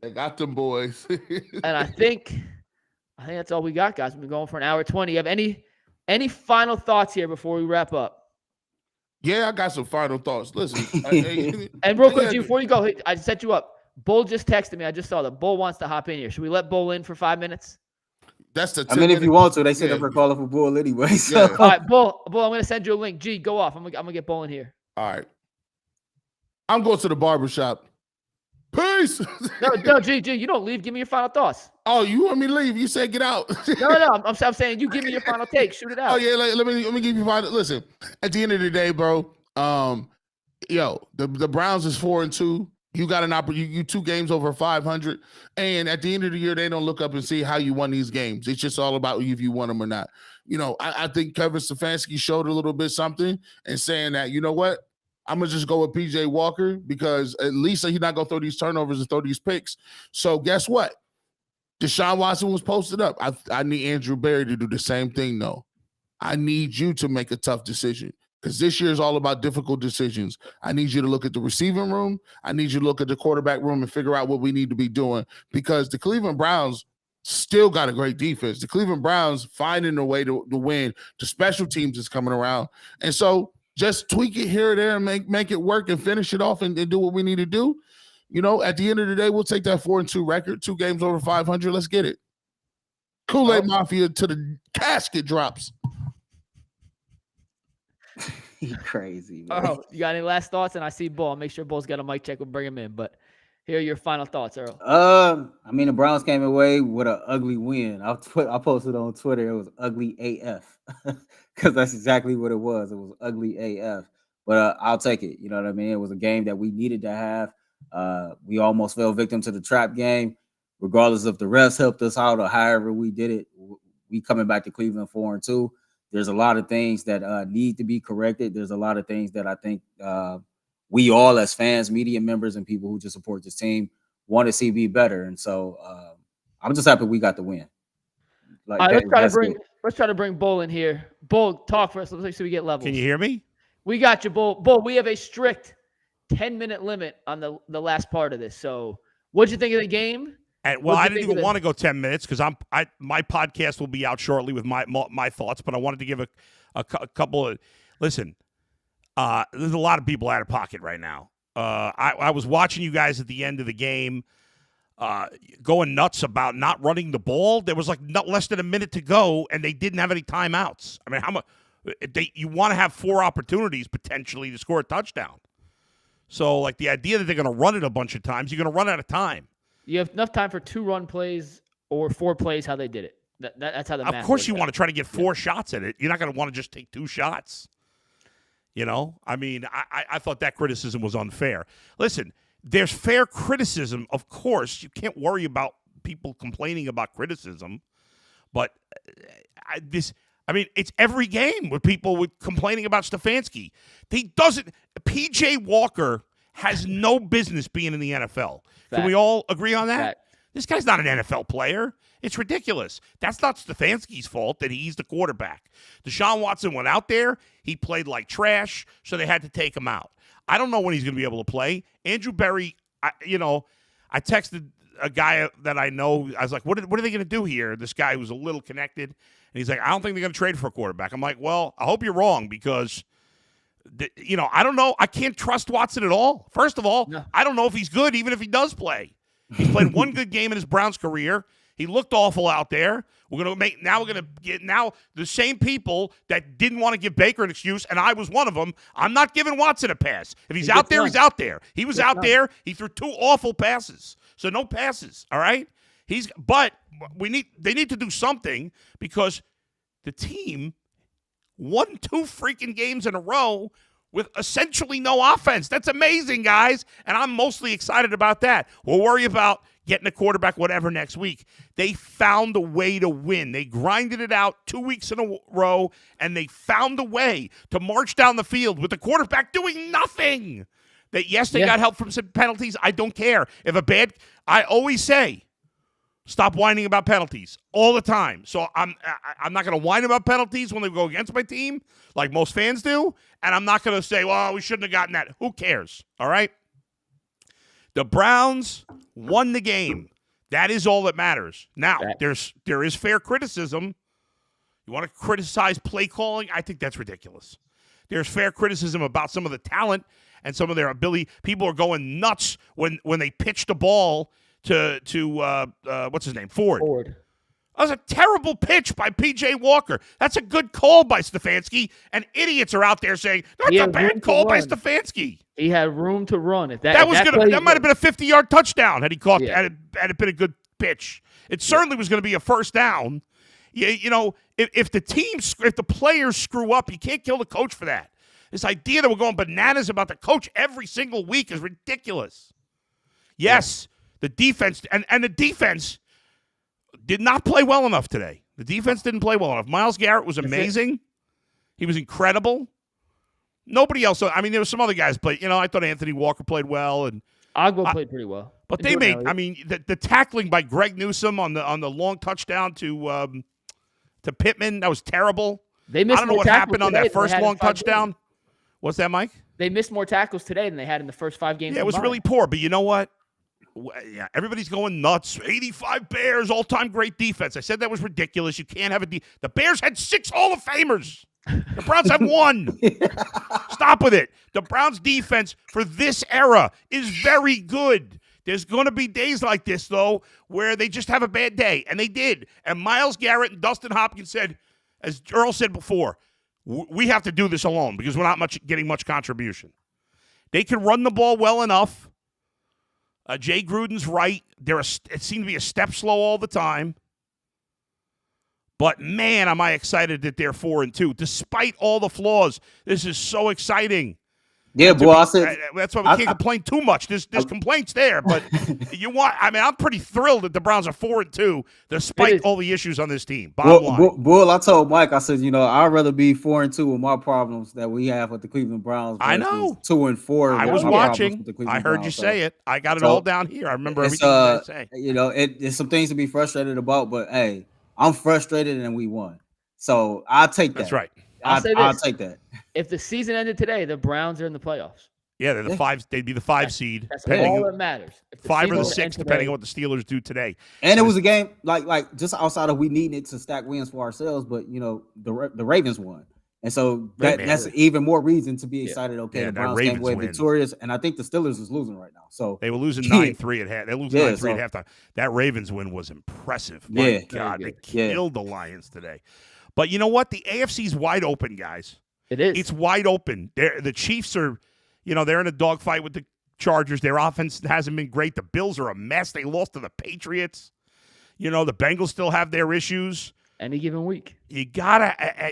They got them boys. And I think that's all we got, guys. We've been going for an hour 20. You have any final thoughts here before we wrap up? Yeah, I got some final thoughts. Listen. And real quick, G, before you go, I set you up. Bull just texted me. I just saw that. Bull wants to hop in here. Should we let Bull in for 5 minutes? That's the. I mean, if you want to, they said they're calling for Bull anyway. So. Yeah. All right, Bull, I'm going to send you a link. G, go off. I'm gonna get Bull in here. All right. I'm going to the barbershop. Peace. No, G, you don't leave. Give me your final thoughts. Oh, you want me to leave? You said get out. No. I'm saying you give me your final take. Shoot it out. Oh yeah, let me give you final. Listen, at the end of the day, bro. The Browns is 4-2. You got an opportunity. You 2 games over 500, and at the end of the year, they don't look up and see how you won these games. It's just all about if you won them or not. I think Kevin Stefanski showed a little bit something and saying that, you know what, I'm gonna just go with PJ Walker because at least he's not gonna throw these turnovers and throw these picks. So guess what? Deshaun Watson was posted up. I need Andrew Berry to do the same thing. though. I need you to make a tough decision. because this year is all about difficult decisions. I need you to look at the receiving room. I need you to look at the quarterback room and figure out what we need to be doing, because the Cleveland Browns still got a great defense. The Cleveland Browns finding a way to win. The special teams is coming around. And so just tweak it here or there and make it work and finish it off and do what we need to do. You know, at the end of the day, we'll take that 4-2 record, 2 games over 500. Let's get it. Kool-Aid Mafia to the casket drops. He crazy, man. Oh, you got any last thoughts? And I see Bull. I'll make sure Bull's got a mic check. We'll bring him in. But here are your final thoughts, Earl. I mean, the Browns came away with an ugly win. I posted on Twitter, it was ugly AF, because that's exactly what it was. It was ugly AF. But I'll take it. You know what I mean? It was a game that we needed to have. We almost fell victim to the trap game. Regardless if the refs helped us out or however we did it, we coming back to Cleveland 4-2. There's a lot of things that need to be corrected. There's a lot of things that I think we all as fans, media members, and people who just support this team want to see be better. And so I'm just happy we got the win. Like, All right, let's try to bring Bull in here. Bull, talk for us. Let's make sure we get levels. Can you hear me? We got you, Bull. Bull, we have a strict 10-minute limit on the last part of this. So what'd you think of the game? And, well, I didn't even want to go 10 minutes because my podcast will be out shortly with my thoughts, but I wanted to give a couple of – listen, there's a lot of people out of pocket right now. I was watching you guys at the end of the game going nuts about not running the ball. There was like less than a minute to go, and they didn't have any timeouts. I mean, how much you want to have 4 opportunities potentially to score a touchdown. So, like, the idea that they're going to run it a bunch of times, you're going to run out of time. You have enough time for 2 run plays or 4 plays, how they did it. That's how the math Of course works you out. want to try to get 4 shots at it. You're not going to want to just take 2 shots. You know? I mean, I thought that criticism was unfair. Listen, there's fair criticism. Of course, you can't worry about people complaining about criticism. But it's every game with people complaining about Stefanski. P.J. Walker has no business being in the NFL. Can we all agree on that? Fact. This guy's not an NFL player. It's ridiculous. That's not Stefanski's fault that he's the quarterback. Deshaun Watson went out there. He played like trash, so they had to take him out. I don't know when he's going to be able to play. Andrew Berry, I texted a guy that I know. I was like, what are they going to do here? This guy who's a little connected. And he's like, I don't think they're going to trade for a quarterback. I'm like, well, I hope you're wrong because – I don't know. I can't trust Watson at all. First of all, no. I don't know if he's good, even if he does play. He's played 1 good game in his Browns career. He looked awful out there. We're going to get the same people that didn't want to give Baker an excuse, and I was one of them. I'm not giving Watson a pass. If he's out there, he's out there. He was out there. He threw 2 awful passes. So no passes, all right? But they need to do something because the team won 2 freaking games in a row with essentially no offense. That's amazing, guys, and I'm mostly excited about that. We'll worry about getting a quarterback, whatever, next week. They found a way to win. They grinded it out 2 weeks in a row, and they found a way to march down the field with the quarterback doing nothing. They got help from some penalties. I don't care. I always say, stop whining about penalties all the time. So I'm not going to whine about penalties when they go against my team, like most fans do. And I'm not going to say, well, we shouldn't have gotten that. Who cares? All right? The Browns won the game. That is all that matters. Now, there is fair criticism. You want to criticize play calling? I think that's ridiculous. There's fair criticism about some of the talent and some of their ability. People are going nuts when they pitch the ball to what's his name? Ford. That was a terrible pitch by P.J. Walker. That's a good call by Stefanski, and idiots are out there saying, that's a bad call by Stefanski. He had room to run. That might have been a 50-yard touchdown had he caught had it been a good pitch. It certainly was going to be a first down. If the players screw up, you can't kill the coach for that. This idea that we're going bananas about the coach every single week is ridiculous. Yes. Yeah. The defense and the defense did not play well enough today. The defense didn't play well enough. Myles Garrett was amazing. He was incredible. Nobody else. I mean, there were some other guys, but I thought Anthony Walker played well and Agbo played pretty well. But they made. I mean, the tackling by Greg Newsome on the long touchdown to Pittman, that was terrible. They missed. I don't know what happened on that first long touchdown. What's that, Mike? They missed more tackles today than they had in the first 5 games. Yeah, it was really poor. But you know what? Yeah, everybody's going nuts. 85 Bears, all-time great defense. I said that was ridiculous. You can't have the Bears had 6 Hall of Famers. The Browns have 1. Stop with it. The Browns defense for this era is very good. There's going to be days like this, though, where they just have a bad day, and they did. And Myles Garrett and Dustin Hopkins said, as Earl said before, we have to do this alone because we're not getting much contribution. They can run the ball well enough. Jay Gruden's right. It seemed to be a step slow all the time. But, man, am I excited that they're 4-2. Despite all the flaws, this is so exciting. Yeah, boy, I said that's why we can't complain too much. There's complaints there, but I'm pretty thrilled that the Browns are 4-2 despite all the issues on this team. Bottom line. Bull, I told Mike, I said, I'd rather be 4-2 with my problems that we have with the Cleveland Browns. I know 2-4. I was watching. I heard you say it. I got it all down here. I remember everything you say. It's some things to be frustrated about, but hey, I'm frustrated and we won. So I'll take that. That's right. I'll take that. If the season ended today, the Browns are in the playoffs. Yeah, they're the 5. They'd be the 5 seed. That's all that matters. 5 or the 6, depending on what the Steelers do today. And it was a game like just outside of we needing it to stack wins for ourselves, but the Ravens won, and so that's even more reason to be excited. Okay, the Browns came away victorious, and I think the Steelers is losing right now. So they were losing 9-3 at half. They losing 9-3 at halftime. That Ravens win was impressive. My God, they killed the Lions today. But you know what? The AFC's wide open, guys. It is. It's wide open. The Chiefs are, they're in a dogfight with the Chargers. Their offense hasn't been great. The Bills are a mess. They lost to the Patriots. The Bengals still have their issues. Any given week. You got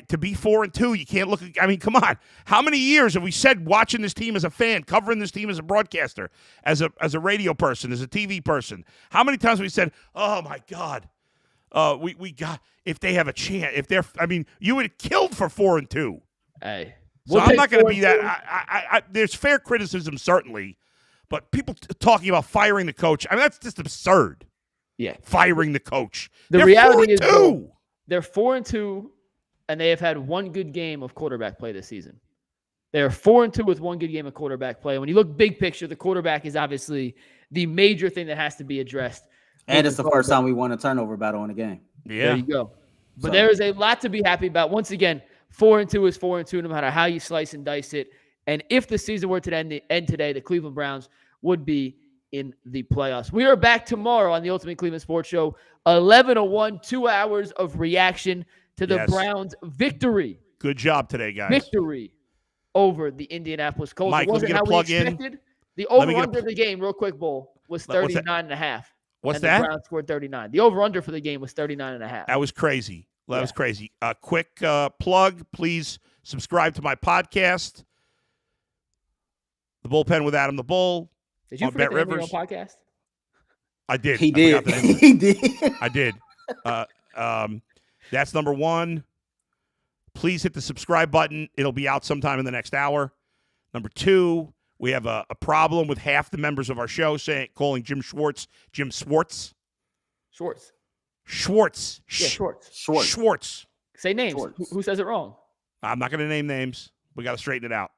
to be 4-2. You can't look. I mean, come on. How many years have we said watching this team as a fan, covering this team as a broadcaster, as a radio person, as a TV person? How many times have we said, oh, my God. We got if they have a chance. You would have killed for 4-2. Hey, so I'm not going to be that. I there's fair criticism certainly, but people talking about firing the coach. That's just absurd. Yeah, firing the coach. The reality is they're 4-2, and they have had one good game of quarterback play this season. They're 4-2 with one good game of quarterback play. When you look big picture, the quarterback is obviously the major thing that has to be addressed. And it's the first time we won a turnover battle in a game. Yeah. There you go. But there is a lot to be happy about. Once again, 4-2 is 4-2 no matter how you slice and dice it. And if the season were to end today, the Cleveland Browns would be in the playoffs. We are back tomorrow on the Ultimate Cleveland Sports Show, 11-1, 2 hours of reaction to the Browns' victory. Good job today, guys. Victory over the Indianapolis Colts. Mike, it wasn't how we expected. The over-under of the game, real quick, Bull, was 39.5. What's and that? The Browns scored 39. The over-under for the game was 39.5. That was crazy. That was crazy. A quick plug. Please subscribe to my podcast, The Bullpen with Adam the Bull. Did you forget the name of your podcast? I did. He did. He did. I did. That's number 1. Please hit the subscribe button. It'll be out sometime in the next hour. Number 2, we have a problem with half the members of our show calling Jim Schwartz. Schwartz. Yeah, Schwartz. Say names. Who says it wrong? I'm not going to name names. We got to straighten it out.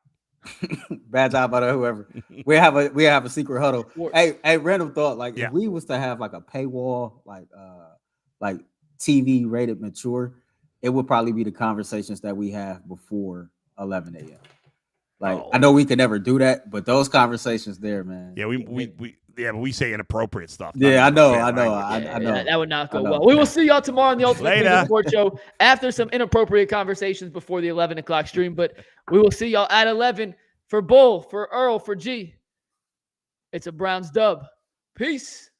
Bad job by whoever. We have a secret huddle. Hey, random thought. If we was to have a paywall, like TV rated mature, it would probably be the conversations that we have before 11 a.m. I know we could never do that, but those conversations there, man. Yeah, we say inappropriate stuff. Yeah, I know. I know. That would not go well. We will see y'all tomorrow on the Ultimate Cleveland Sports Show after some inappropriate conversations before the 11 o'clock stream. But we will see y'all at 11 for Bull, for Earl, for G. It's a Browns dub. Peace.